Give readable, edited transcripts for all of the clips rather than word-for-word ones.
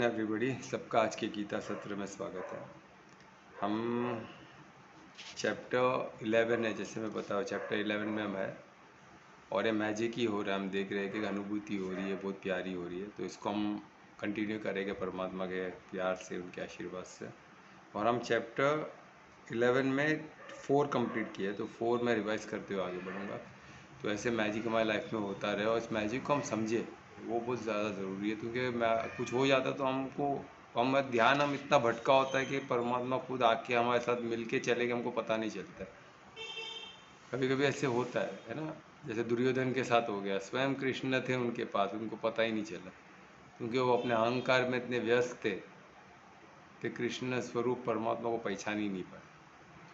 Everybody, सबका आज के गीता सत्र में स्वागत है। हम चैप्टर 11 है, जैसे मैं बताऊँ चैप्टर 11 में हम है और ये मैजिक ही हो रहा है। हम देख रहे हैं कि अनुभूति हो रही है, बहुत प्यारी हो रही है। तो इसको हम कंटिन्यू करेंगे परमात्मा के प्यार से, उनके आशीर्वाद से। और हम चैप्टर 11 में 4 कंप्लीट किए, तो 4 में रिवाइज करते हुए आगे बढ़ूँगा। तो ऐसे मैजिक हमारी लाइफ में होता रहे और इस मैजिक को हम समझे, वो बहुत ज़्यादा ज़रूरी है। क्योंकि कुछ हो जाता तो हम ध्यान इतना भटका होता है कि परमात्मा खुद आके हमारे साथ मिल के चले गए, हमको पता नहीं चलता है। कभी कभी ऐसे होता है ना। जैसे दुर्योधन के साथ हो गया, स्वयं कृष्ण थे उनके पास, उनको पता ही नहीं चला क्योंकि वो अपने अहंकार में इतने व्यस्त थे कि कृष्ण स्वरूप परमात्मा को पहचान ही नहीं पाए।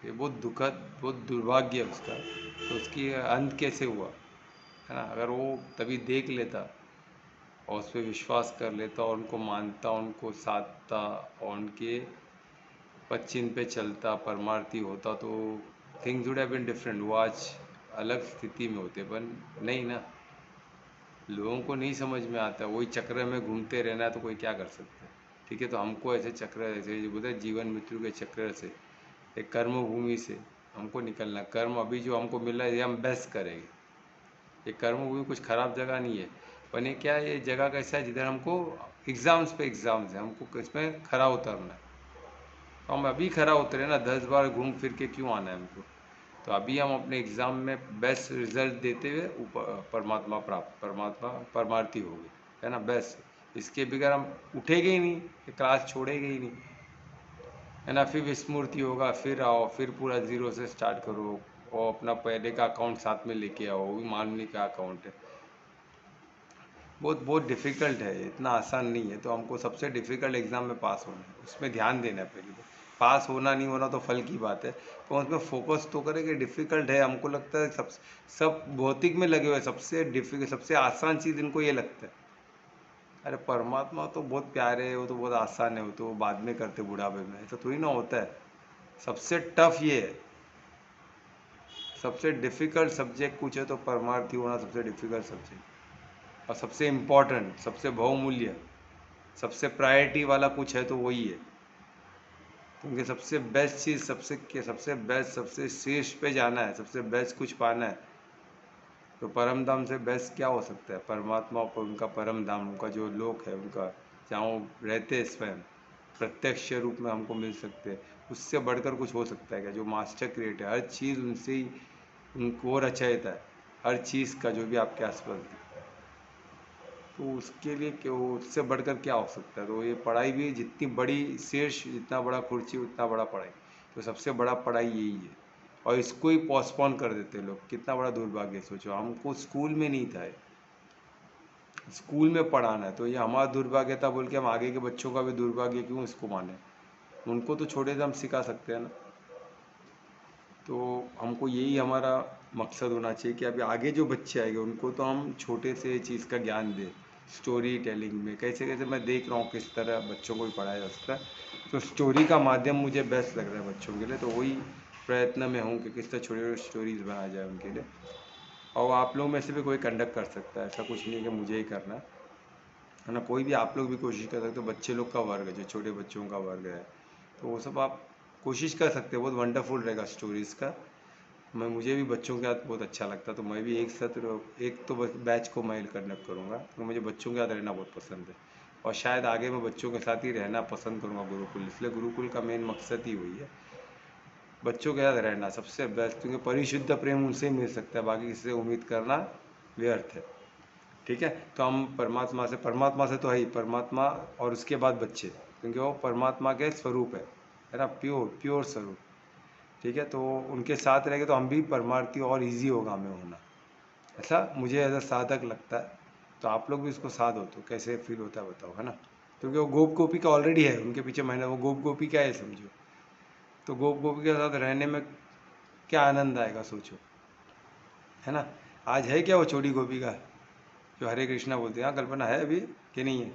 ये बहुत दुखद, बहुत दुर्भाग्य है उसका। तो उसकी अंत कैसे हुआ है ना। अगर वो तभी देख लेता और उस पर विश्वास कर लेता और उनको मानता, उनको साधता और उनके पश्चिम पे चलता, परमार्थी होता, तो things would have been different. वो आज अलग स्थिति में होते, पर नहीं ना। लोगों को नहीं समझ में आता, वही चक्र में घूमते रहना है, तो कोई क्या कर सकता है। ठीक है, तो हमको ऐसे चक्र, ऐसे जो बोलते हैं जीवन मृत्यु के चक्र से, एक कर्म भूमि से हमको निकलना। कर्म अभी जो हमको मिला है ये हम बेस्ट करेंगे। ये कर्म भूमि कुछ ख़राब जगह नहीं है, पर ये क्या, ये जगह कैसा है जिधर हमको एग्ज़ाम्स पे एग्ज़ाम्स है, हमको इसमें खरा उतरना है। तो हम अभी खरा उतरे ना, 10 बार घूम फिर के क्यों आना है हमको। तो अभी हम अपने एग्ज़ाम में बेस्ट रिजल्ट देते हुए परमात्मा प्राप्त, परमात्मा परमार्थी हो गए, है ना, बेस्ट। इसके बगैर हम उठेंगे ही नहीं, क्लास छोड़ेंगे ही नहीं, है ना। फिर विस्मृति होगा, फिर आओ, फिर पूरा ज़ीरो से स्टार्ट करो और अपना पहले का अकाउंट साथ में लेके आओ, वो भी मानवीय का अकाउंट है। बहुत बहुत डिफ़िकल्ट है, इतना आसान नहीं है। तो हमको सबसे डिफ़िकल्ट एग्ज़ाम में पास होना है, उसमें ध्यान देना है पहले तो। पास होना नहीं होना तो फल की बात है, तो उसमें फोकस तो करें कि डिफ़िकल्ट है। हमको लगता है सब भौतिक में लगे हुए, सबसे डिफ़िकल्ट, सबसे आसान चीज़ इनको ये लगता है। अरे परमात्मा तो बहुत प्यारे है, वो तो बहुत आसान है, वो तो बाद में करते बुढ़ापे में, ऐसा थोड़ी ना होता है। सबसे टफ ये है, सबसे डिफ़िकल्ट सब्जेक्ट कुछ है तो परमार्थी होना सबसे डिफ़िकल्ट सब्जेक्ट। और सबसे इम्पॉर्टेंट, सबसे बहुमूल्य, सबसे प्रायोरिटी वाला कुछ है तो वही है। क्योंकि सबसे बेस्ट चीज़, सबसे बेस्ट, सबसे शीर्ष पे जाना है, सबसे बेस्ट कुछ पाना है, तो परम धाम से बेस्ट क्या हो सकता है। परमात्मा और उनका परम धाम, उनका जो लोक है, उनका जहाँ वो रहते स्वयं प्रत्यक्ष रूप में हमको मिल सकते हैं, उससे बढ़कर कुछ हो सकता है क्या। जो मास्टर क्रिएटर है, हर चीज़ उनसे ही, उनको रचयिता है हर चीज़ का, जो भी आपके आसपास है। तो उसके लिए क्यों, उससे बढ़कर क्या हो सकता है। तो ये पढ़ाई भी जितनी बड़ी शीर्ष, जितना बड़ा कुर्सी उतना बड़ा पढ़ाई, तो सबसे बड़ा पढ़ाई यही है। और इसको ही पोस्टपोन कर देते लोग, कितना बड़ा दुर्भाग्य। सोचो, हमको स्कूल में नहीं था, स्कूल में पढ़ाना है, तो ये हमारा दुर्भाग्य था बोल के हम आगे के बच्चों का भी दुर्भाग्य क्यों इसको माने। उनको तो छोटे से हम सिखा सकते हैं ना। तो हमको यही हमारा मकसद होना चाहिए कि अभी आगे जो बच्चे आएंगे उनको तो हम छोटे से चीज़ का ज्ञान दें। स्टोरी टेलिंग में कैसे कैसे मैं देख रहा हूँ किस तरह बच्चों को भी पढ़ाया जा सकता है, तो स्टोरी का माध्यम मुझे बेस्ट लग रहा है बच्चों के लिए। तो वही प्रयत्न में हूँ कि किस तरह छोटे छोटे स्टोरीज बनाया जाए उनके लिए। और आप लोग में से भी कोई कंडक्ट कर सकता है, ऐसा कुछ नहीं है कि मुझे ही करना है ना। कोई भी आप लोग भी कोशिश कर सकते हो। बच्चे लोग का वर्ग है, जो छोटे बच्चों का वर्ग है, तो वो सब आप कोशिश कर सकते हो। बहुत वंडरफुल रहेगा स्टोरीज़ का। मुझे भी बच्चों के साथ बहुत अच्छा लगता है, तो मैं भी एक सत्र, एक तो बैच को मैं कंडक्ट करूँगा, तो मुझे बच्चों के साथ रहना बहुत पसंद है। और शायद आगे मैं बच्चों के साथ ही रहना पसंद करूँगा गुरुकुल, इसलिए गुरुकुल का मेन मकसद ही वही है, बच्चों के साथ रहना सबसे बेस्ट। क्योंकि परिशुद्ध प्रेम उनसे ही मिल सकता है, बाकी किसी से उम्मीद करना व्यर्थ है। ठीक है, तो हम परमात्मा से तो है ही, परमात्मा और उसके बाद बच्चे, क्योंकि वो परमात्मा के स्वरूप है ना, प्योर प्योर स्वरूप। ठीक है, तो उनके साथ रहेंगे तो हम भी परमार्थी, और इजी होगा हमें होना, ऐसा मुझे एज अ साधक लगता है। तो आप लोग भी इसको साध हो तो कैसे फील होता है बताओ, है ना। क्योंकि वो गोप गोपी का ऑलरेडी है उनके पीछे मैंने, वो गोप गोपी का है समझो। तो गोप गोपी के साथ रहने में क्या आनंद आएगा सोचो, है ना। आज है क्या वो छोटी गोपी का जो हरे कृष्णा बोलते हैं। हाँ कल्पना है अभी कि नहीं है?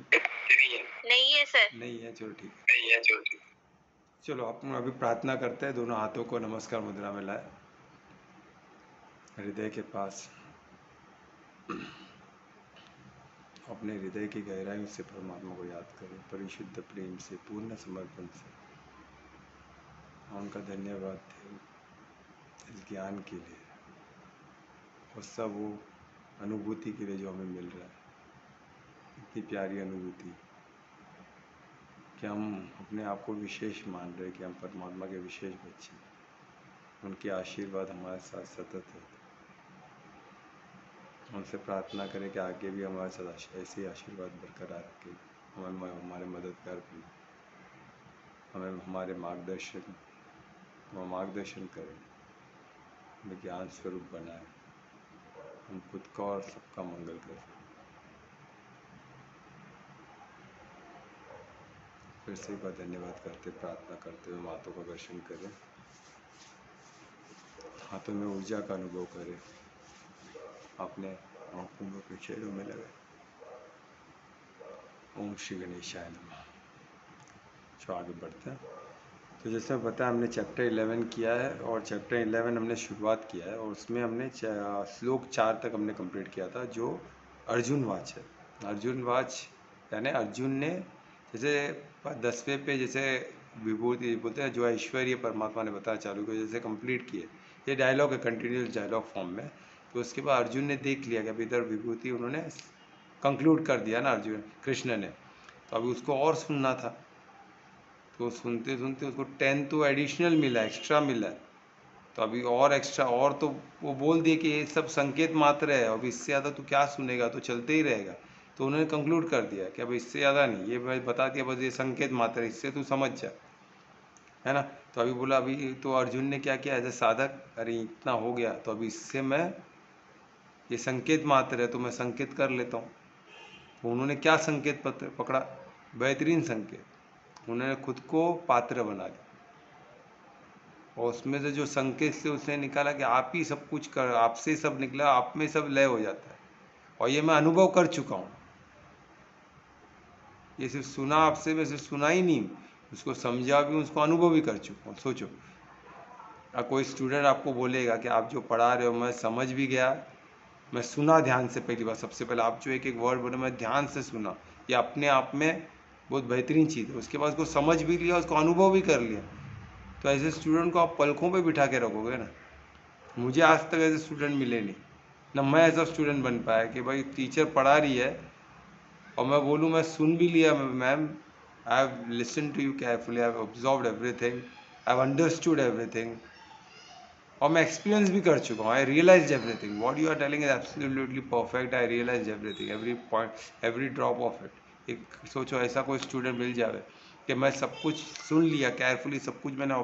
नहीं है सर। नहीं है, चलो ठीक है, नहीं है, चलो ठीक है। चलो अपन अभी प्रार्थना करते हैं, दोनों हाथों को नमस्कार मुद्रा में लाए हृदय के पास। अपने हृदय की गहराइयों से परमात्मा को याद करें, परिशुद्ध प्रेम से, पूर्ण समर्पण से। उनका धन्यवाद दें इस ज्ञान के लिए और सब वो अनुभूति के लिए जो हमें मिल रहा है, इतनी प्यारी अनुभूति कि हम अपने आप को विशेष मान रहे कि हम परमात्मा के विशेष बच्चे हैं। उनके आशीर्वाद हमारे साथ सतत है। उनसे प्रार्थना करें कि आगे भी हमारे साथ ऐसे ही आशीर्वाद बरकरार रखें, हमारे मददगार बने, हमें हमारे मार्गदर्शन करें, हमें ज्ञान स्वरूप बनाए, हम खुद का और सबका मंगल करें। फिर से एक बार धन्यवाद करते, प्रार्थना करते हुए हाथों का दर्शन करें, हाथों में ऊर्जा का अनुभव करें, अपने आंखों में अपने चेहरों में लगे। ओम श्री गणेशाय नमः। जो आगे बढ़ते हैं, तो जैसे मैं बताया हमने चैप्टर 11 किया है और चैप्टर 11 हमने शुरुआत किया है और उसमें हमने श्लोक 4 तक हमने कंप्लीट किया था, जो अर्जुन वाच है। अर्जुन वाच यानी अर्जुन ने जैसे 10वें पे जैसे विभूति बोलते हैं, जो ऐश्वर्य परमात्मा ने बताया चालू किया, जैसे कंप्लीट किए। ये डायलॉग है कंटिन्यूस डायलॉग फॉर्म में। तो उसके बाद अर्जुन ने देख लिया कि अभी इधर विभूति उन्होंने कंक्लूड कर दिया ना अर्जुन कृष्ण ने, तो अभी उसको और सुनना था। तो सुनते सुनते उसको 10 तो एडिशनल मिला, एक्स्ट्रा मिला। तो अभी और एक्स्ट्रा और तो वो बोल दिए कि ये सब संकेत मात्र है, अब इससे ज़्यादा तो क्या सुनेगा, तो चलते ही रहेगा। तो उन्होंने कंक्लूड कर दिया कि अब इससे ज़्यादा नहीं, ये मैं बता दिया बस, ये संकेत मात्र है, इससे तू समझ जा, है ना। तो अभी बोला, अभी तो अर्जुन ने क्या किया एज ए साधक, अरे इतना हो गया तो अभी इससे मैं, ये संकेत मात्र है तो मैं संकेत कर लेता हूँ। तो उन्होंने क्या संकेत पकड़ा, बेहतरीन संकेत, उन्होंने खुद को पात्र बना लिया और उसमें से जो संकेत से उसने निकाला कि आप ही सब कुछ कर, आपसे सब निकला, आप में सब लय हो जाता है। और ये मैं अनुभव कर चुका हूँ, ये सिर्फ सुना आपसे, मैं सिर्फ सुना ही नहीं, उसको समझा भी, उसको अनुभव भी कर चुका हूँ। सोचो, कोई स्टूडेंट आपको बोलेगा कि आप जो पढ़ा रहे हो मैं समझ भी गया, मैं सुना ध्यान से, पहली बार सबसे पहले आप जो एक एक वर्ड बोले मैं ध्यान से सुना, ये अपने आप में बहुत बेहतरीन चीज़ है। उसके बाद उसको समझ भी लिया, उसको अनुभव भी कर लिया, तो ऐसे स्टूडेंट को आप पलकों पे बिठा के रखोगे ना। मुझे आज तक ऐसे स्टूडेंट मिले नहीं, ना मैं ऐसा स्टूडेंट बन पाया कि भाई टीचर पढ़ा रही है और मैं बोलूँ मैं सुन भी लिया, ma'am I have listen to you carefully, I have observed everything, I have understood everything, और मैं एक्सपीरियंस भी कर चुका हूँ। I realize everything, what you are telling is absolutely perfect, I realize everything, every point, every drop of it. एक सोचो ऐसा कोई स्टूडेंट मिल जाए कि मैं सब कुछ सुन लिया केयरफुली, सब कुछ मैंने,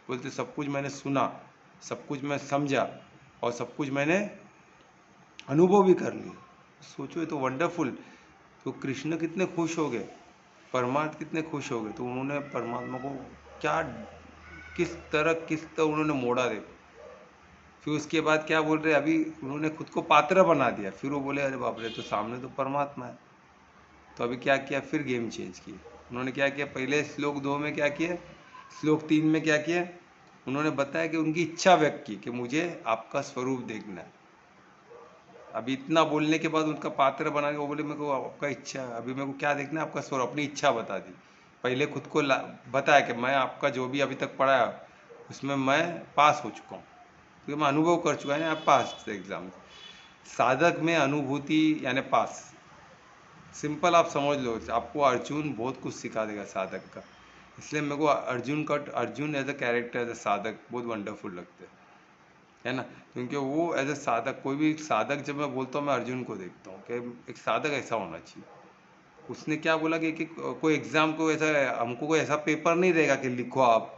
बोलते सब कुछ मैंने सुना, सब कुछ मैं समझा और सब कुछ मैंने अनुभव भी कर लिया। सोचो ये तो वंडरफुल। तो कृष्ण कितने खुश हो गए, परमात्मा कितने खुश हो गए। तो उन्होंने परमात्मा को क्या, किस तरह उन्होंने मोड़ा, देखो। फिर उसके बाद क्या बोल रहे, अभी उन्होंने खुद को पात्र बना दिया। फिर वो बोले अरे बाप रे, तो सामने तो परमात्मा है। तो अभी क्या किया, फिर गेम चेंज किया उन्होंने। क्या किया, पहले श्लोक 2 में क्या किया, श्लोक 3 में क्या किया, उन्होंने बताया कि उनकी इच्छा व्यक्त की कि मुझे आपका स्वरूप देखना है। अभी इतना बोलने के बाद उनका पात्र बना के वो बोले मेरे को आपका इच्छा, अभी मेरे को क्या देखना है, आपका स्वरूप, अपनी इच्छा बता दी। पहले खुद को बताया कि मैं आपका जो भी अभी तक पढ़ाया उसमें मैं पास हो चुका हूँ, क्योंकि मैं अनुभव कर चुका है ना, पास एग्जाम। साधक में अनुभूति यानी पास, सिंपल आप समझ लो। आपको अर्जुन बहुत कुछ सिखा देगा साधक का, इसलिए मेरे को Arjun as a character, as a sadhak बहुत वंडरफुल लगते हैं, है ना। क्योंकि वो एज अ साधक, कोई भी साधक जब मैं बोलता हूँ मैं अर्जुन को देखता हूँ कि एक साधक ऐसा होना चाहिए। उसने क्या बोला कि कोई एग्जाम को ऐसा, हमको कोई ऐसा पेपर नहीं देगा कि लिखो आप,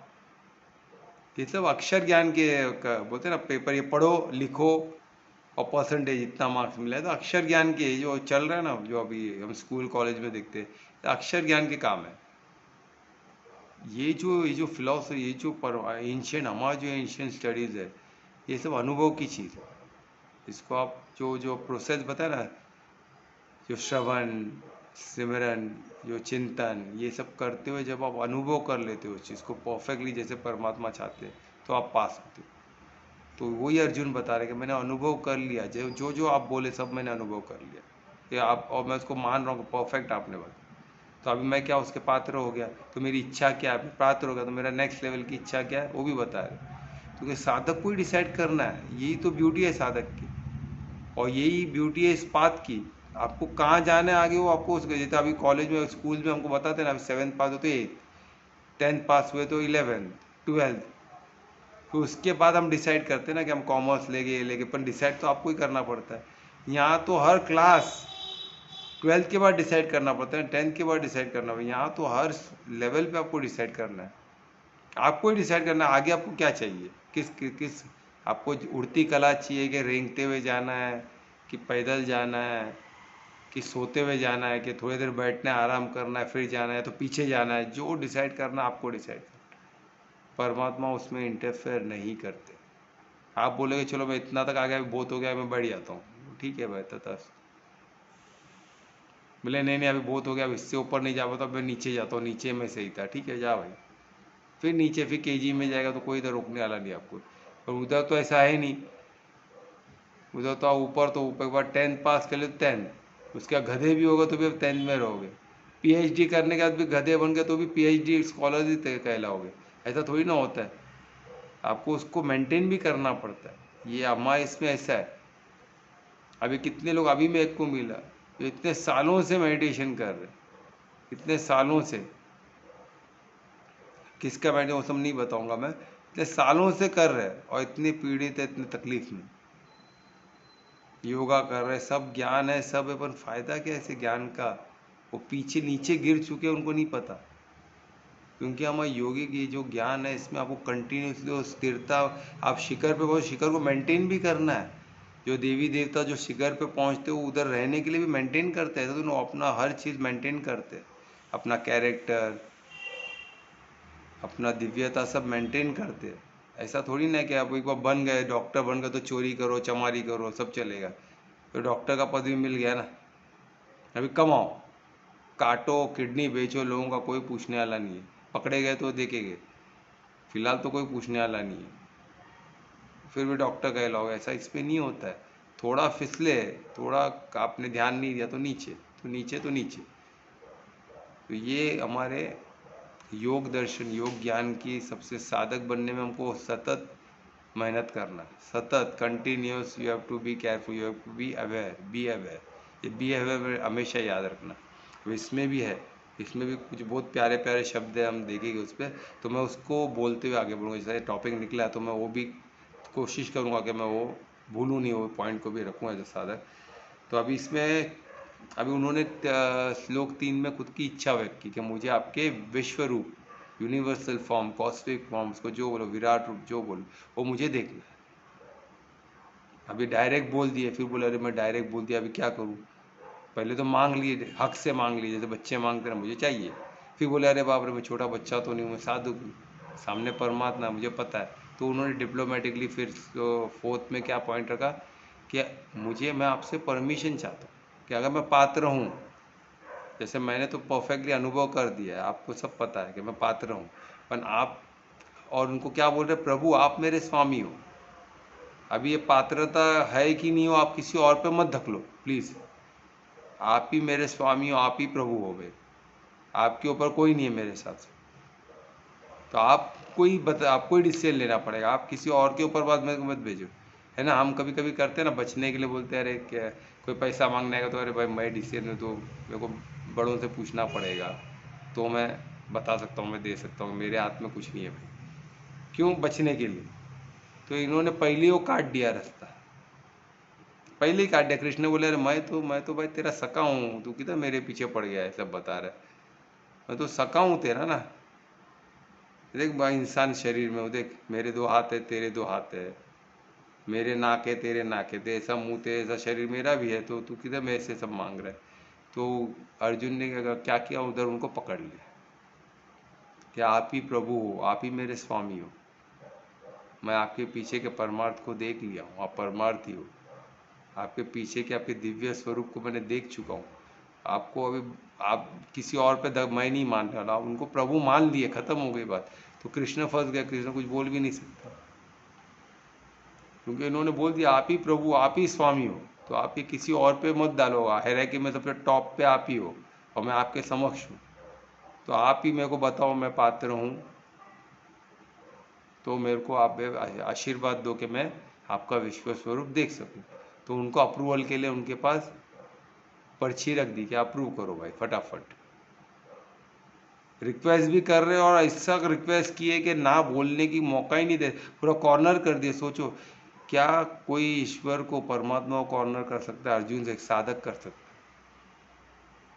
ये सब अक्षर ज्ञान के बोलते हैं ना पेपर, ये पढ़ो लिखो और परसेंटेज इतना मार्क्स मिला है। तो अक्षर ज्ञान के जो चल रहा है ना, जो अभी हम स्कूल कॉलेज में देखते हैं, तो अक्षर ज्ञान के काम है। ये जो फिलोसफी, ये जो एंशियंट, हमारा जो एंशियंट स्टडीज़ है, ये सब अनुभव की चीज़ है। इसको आप जो प्रोसेस बताया ना, जो श्रवण सिमरन, जो चिंतन, ये सब करते हुए जब आप अनुभव कर लेते हो उस चीज़ को परफेक्टली, जैसे परमात्मा चाहते हैं, तो आप पास होते हो। तो वही अर्जुन बता रहे कि मैंने अनुभव कर लिया, जो जो आप बोले सब मैंने अनुभव कर लिया। ये आप, और मैं उसको मान रहा हूँ परफेक्ट आपने बताया, तो अभी मैं क्या उसके पात्र हो गया, तो मेरी इच्छा क्या है, पात्र हो गया, तो मेरा नेक्स्ट लेवल की इच्छा क्या है वो भी बता रहे। क्योंकि साधक को ही डिसाइड करना है, यही तो ब्यूटी है साधक की, और यही ब्यूटी है इस बात की। आपको कहाँ जाना है आगे वो आपको उसके, जैसे अभी कॉलेज में स्कूल में हमको बताते हैं ना, 7th पास हो तो 8th, 10th पास हुए तो 11th, 12th, फिर उसके बाद हम डिसाइड करते हैं ना कि हम कॉमर्स लेंगे ये लेंगे, पर डिसाइड तो आपको ही करना पड़ता है। यहाँ तो हर क्लास 12th के बाद डिसाइड करना पड़ता है, 10th के बाद डिसाइड करना पड़ता है, यहाँ तो हर लेवल पे आपको डिसाइड करना है। आपको ही डिसाइड करना है आगे आपको क्या चाहिए, किस आपको उड़ती कला चाहिए, कि रेंगते हुए जाना है, कि पैदल जाना है, कि सोते हुए जाना है, कि थोड़ी देर बैठना है आराम करना है फिर जाना है, तो पीछे जाना है, जो डिसाइड करना आपको डिसाइड करना। परमात्मा उसमें इंटरफेयर नहीं करते। आप बोलोगे चलो मैं इतना तक आ गया, बहुत हो गया, मैं बढ़ जाता हूँ, ठीक है भाई, तथा बोले नहीं नहीं अभी बहुत हो गया, अब इससे ऊपर नहीं जा पाता, मैं नीचे जाता हूँ, नीचे में सही था, ठीक है जा भाई, फिर नीचे फिर केजी में जाएगा, तो कोई इधर रोकने वाला नहीं आपको। पर उधर तो ऐसा है नहीं, उधर तो ऊपर, तो ऊपर एक बार 10th पास कर ले तो 10th, उसके बाद गधे भी होगा तो भी अब 10th में रहोगे, पीएचडी करने के बाद भी गधे बन गए तो भी पीएचडी स्कॉलर ही कहलाओगे, ऐसा थोड़ी ना होता है। आपको उसको मेंटेन भी करना पड़ता है, ये हमारे इसमें ऐसा है। अभी कितने लोग, अभी मैं एक को मिला जो इतने सालों से मेडिटेशन कर रहे, इतने सालों से, किसका मेडिटेशन वो सब नहीं बताऊंगा मैं, इतने सालों से कर रहे और इतनी पीड़ित है, इतनी तकलीफ में योगा कर रहे, सब ज्ञान है सब है, पर फायदा क्या है ऐसे ज्ञान का, वो पीछे नीचे गिर चुके उनको नहीं पता। क्योंकि हमारे योगी की जो ज्ञान है इसमें आपको कंटिन्यूसली स्थिरता, आप शिखर पे पहुँच, शिखर को मेंटेन भी करना है। जो देवी देवता जो शिखर पे पहुँचते हो उधर रहने के लिए भी मेंटेन करते हैं, तो अपना हर चीज़ मेंटेन करते हैं, अपना कैरेक्टर, अपना दिव्यता सब मेंटेन करते हैं। ऐसा थोड़ी ना कि आप एक बार बन गए, डॉक्टर बन गए तो चोरी करो चमारी करो सब चलेगा, तो डॉक्टर का पद भी मिल गया ना, अभी कमाओ, काटो किडनी बेचो, लोगों का कोई पूछने वाला नहीं है, पकड़े गए तो देखेंगे, फिलहाल तो कोई पूछने वाला नहीं है, फिर भी डॉक्टर कहलाओगे, ऐसा इसमें नहीं होता है। थोड़ा फिसले, थोड़ा आपने ध्यान नहीं दिया तो नीचे, तो नीचे, तो नीचे। तो ये हमारे योग दर्शन, योग ज्ञान की सबसे साधक बनने में हमको सतत मेहनत करना, सतत continuous, you have to be careful, you have to be aware, be aware, ये बी अवेयर हमेशा याद रखना। तो इसमें भी है, इसमें भी कुछ बहुत प्यारे प्यारे शब्द है, हम देखेंगे उस पर, तो मैं उसको बोलते हुए आगे बढ़ूँगा। जैसे टॉपिक निकला है तो मैं वो भी कोशिश करूँगा कि मैं वो भूलूँ नहीं, वो पॉइंट को भी रखूँ एज साधक। तो अभी इसमें, अभी उन्होंने श्लोक 3 में खुद की इच्छा व्यक्त की कि मुझे आपके विश्व रूप, यूनिवर्सल फॉर्म, कॉस्मिक फॉर्म, उसको जो बोलो, विराट रूप जो बोलो, वो मुझे देखना है। अभी डायरेक्ट बोल दिए, फिर बोले अरे मैं डायरेक्ट बोल दिया, अभी क्या करूँ। पहले तो मांग लिए, हक से मांग लिए, जैसे बच्चे मांगते ना मुझे चाहिए, फिर बोले अरे बाप रे मैं छोटा बच्चा तो नहीं हूँ, मैं साधु हूँ, सामने परमात्मा मुझे पता है। तो उन्होंने डिप्लोमेटिकली फिर 4th में क्या पॉइंट रखा कि मुझे, मैं आपसे परमिशन चाहता हूँ कि अगर मैं पात्र हूँ, जैसे मैंने तो परफेक्टली अनुभव कर दिया है, आपको सब पता है कि मैं पात्र हूँ, पर आप, और उनको क्या बोल रहे, प्रभु आप मेरे स्वामी हो, अभी ये पात्रता है कि नहीं हो, आप किसी और पे मत धक लो प्लीज़, आप ही मेरे स्वामी हो, आप ही प्रभु हो गए, आपके ऊपर कोई नहीं है मेरे साथ। तो आपको ही डिसीजन लेना पड़ेगा, आप किसी और के ऊपर बात मत भेजो, है ना। हम कभी कभी करते हैं ना, बचने के लिए बोलते हैं, अरे क्या कोई पैसा मांगने आएगा तो अरे भाई मैं डिसीजन, तो मेरे को बड़ों से पूछना पड़ेगा, तो मैं बता सकता हूँ, मैं दे सकता हूँ, मेरे हाथ में कुछ नहीं है भाई, क्यों, बचने के लिए। तो इन्होंने पहले वो काट दिया रास्ता, पहले ही काट दिया। कृष्ण ने बोले अरे मैं तो भाई तेरा सका हूँ, तू किधर मेरे पीछे पड़ गया है, सब बता रहा है, मैं तो सका हूँ तेरा ना। देख भाई इंसान शरीर में, वो देख मेरे 2 हाथ है, तेरे 2 हाथ है, मेरे नाक है, तेरे नाक है, ऐसा मुंह, तेरे ऐसा शरीर मेरा भी है, तो तू किधर मेरे से सब मांग रहा है। तो अर्जुन ने क्या किया, उधर उनको पकड़ लिया कि आप ही प्रभु हो, आप ही मेरे स्वामी हो, मैं आपके पीछे के परमार्थ को देख लिया हूँ, आप परमार्थी हो, आपके पीछे के आपके दिव्य स्वरूप को मैंने देख चुका हूँ, आपको अभी, आप किसी और पे मैं नहीं मान रहा, आप उनको प्रभु मान लिए, खत्म हो गई बात। तो कृष्ण फंस गया, कृष्ण कुछ बोल भी नहीं सकता, क्योंकि इन्होंने बोल दिया आप ही प्रभु, आप ही स्वामी हो, तो आप ये किसी और पे मत डालो, हायरार्की में सबसे टॉप पे आप ही हो और मैं आपके समक्ष हूँ, तो आप ही मेरे को बताओ मैं पात्र हूँ, तो मेरे को आप आशीर्वाद दो कि मैं आपका विश्व स्वरूप देख सकूं। तो उनको अप्रूवल के लिए उनके पास पर्ची रख दी कि अप्रूव करो भाई फटाफट। रिक्वेस्ट भी कर रहे हो और ऐसा रिक्वेस्ट किए कि ना बोलने की मौका ही नहीं दे, पूरा कॉर्नर कर दिए। सोचो क्या कोई ईश्वर को, परमात्मा को कॉर्नर कर सकता है? अर्जुन से एक साधक कर सकता है।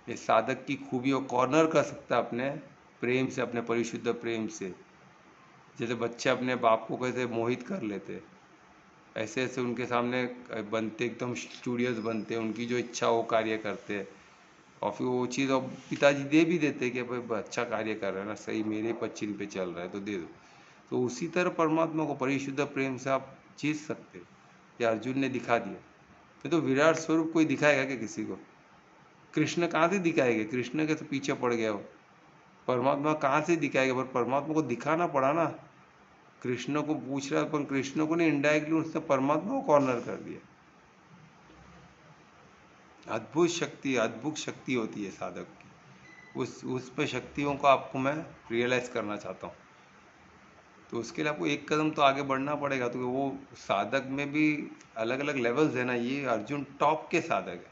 ये साधक की खूबी, और कॉर्नर कर सकता है अपने प्रेम से, अपने परिशुद्ध प्रेम से। जैसे बच्चे अपने बाप को कैसे मोहित कर लेते, ऐसे ऐसे उनके सामने बनते, एकदम स्टूडियस बनते, उनकी जो इच्छा वो कार्य करते, और फिर वो चीज़ अब पिताजी दे भी देते कि भाई अच्छा कार्य कर रहा है ना, सही मेरे पच्चीन पे चल रहा है तो दे दो। तो उसी तरह परमात्मा को परिशुद्ध प्रेम से आप जीत सकते हो, ये अर्जुन ने दिखा दिया। ये तो विराट स्वरूप कोई दिखाएगा क्या किसी को? कृष्ण कहाँ से दिखाएंगे? कृष्ण के तो पीछे पड़ गया हो। परमात्मा कहाँ से दिखाएगा? पर परमात्मा को दिखाना पड़ा ना। कृष्ण को पूछ रहा है, पर कृष्ण को नहीं, इनडायरेक्टली उसने परमात्मा को कॉर्नर कर दिया। अद्भुत शक्ति होती है साधक की। उस पे शक्तियों को आपको मैं रियलाइज करना चाहता हूँ। तो उसके लिए आपको एक कदम तो आगे बढ़ना पड़ेगा। तो वो साधक में भी अलग अलग लेवल्स है ना। ये अर्जुन टॉप के साधक है,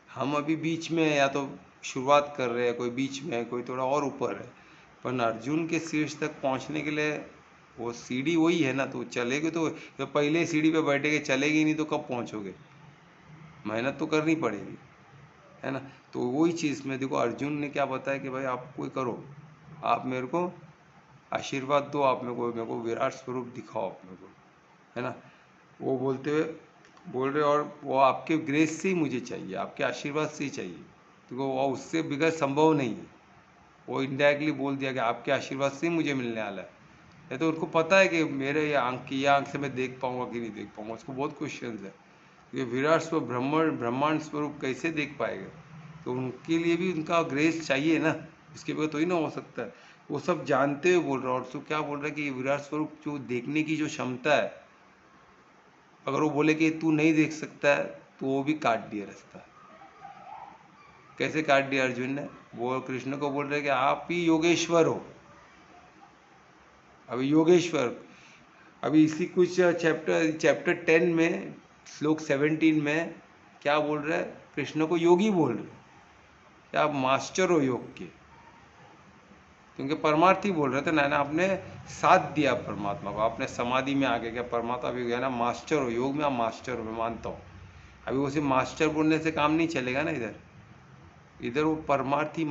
हम अभी बीच में है, या तो शुरुआत कर रहे हैं, कोई बीच में है, कोई थोड़ा और ऊपर है। पर अर्जुन के शीर्ष तक पहुंचने के लिए वो सीढ़ी वही है ना। तो चलेगे तो पहले सीढ़ी पे बैठेगे, चलेगी नहीं तो कब पहुंचोगे? मेहनत तो करनी पड़ेगी, है ना। तो वही चीज़ में देखो अर्जुन ने क्या बताया कि भाई आप कोई करो, आप मेरे को आशीर्वाद दो, आप मेरे को विराट स्वरूप दिखाओ आप मेरे को, है ना। वो बोलते हुए बोल रहे, और वो आपके ग्रेस से ही मुझे चाहिए, आपके आशीर्वाद से ही चाहिए। तो वो उससे बगैर संभव नहीं है। वो इनडायरेक्टली बोल दिया कि आपके आशीर्वाद से ही मुझे मिलने वाला है। ये तो उनको पता है कि मेरे ये आंख से मैं देख पाऊंगा कि नहीं देख पाऊंगा, उसको बहुत क्वेश्चन है। ये विराट स्वरूप ब्रह्मांड स्वरूप कैसे देख पाएगा? तो उनके लिए भी उनका ग्रेस चाहिए ना, इसके बगैर तो ही ना हो सकता है। वो सब जानते हुए बोल रहा है। और तो क्या बोल रहा है कि विराट स्वरूप जो देखने की जो क्षमता है, अगर वो बोले कि तू नहीं देख सकता है तो वो भी काट दिया रास्ता। कैसे काट दिया अर्जुन ने? वो कृष्ण को बोल रहे कि आप ही योगेश्वर हो। अभी योगेश्वर, अभी इसी कुछ चैप्टर 10 में श्लोक 17 में क्या बोल रहे हैं? कृष्ण को योगी बोल रहे कि आप मास्टर हो योग के, क्योंकि परमार्थी बोल रहे थे ना। आपने साथ दिया परमात्मा को, आपने समाधि में आगे क्या परमात्मा भी गया ना, मास्टर हो योग में, आप मास्टर हो, मैं मानता हूँ। अभी उसे मास्टर बोलने से काम नहीं चलेगा ना। इधर वो परमार्थी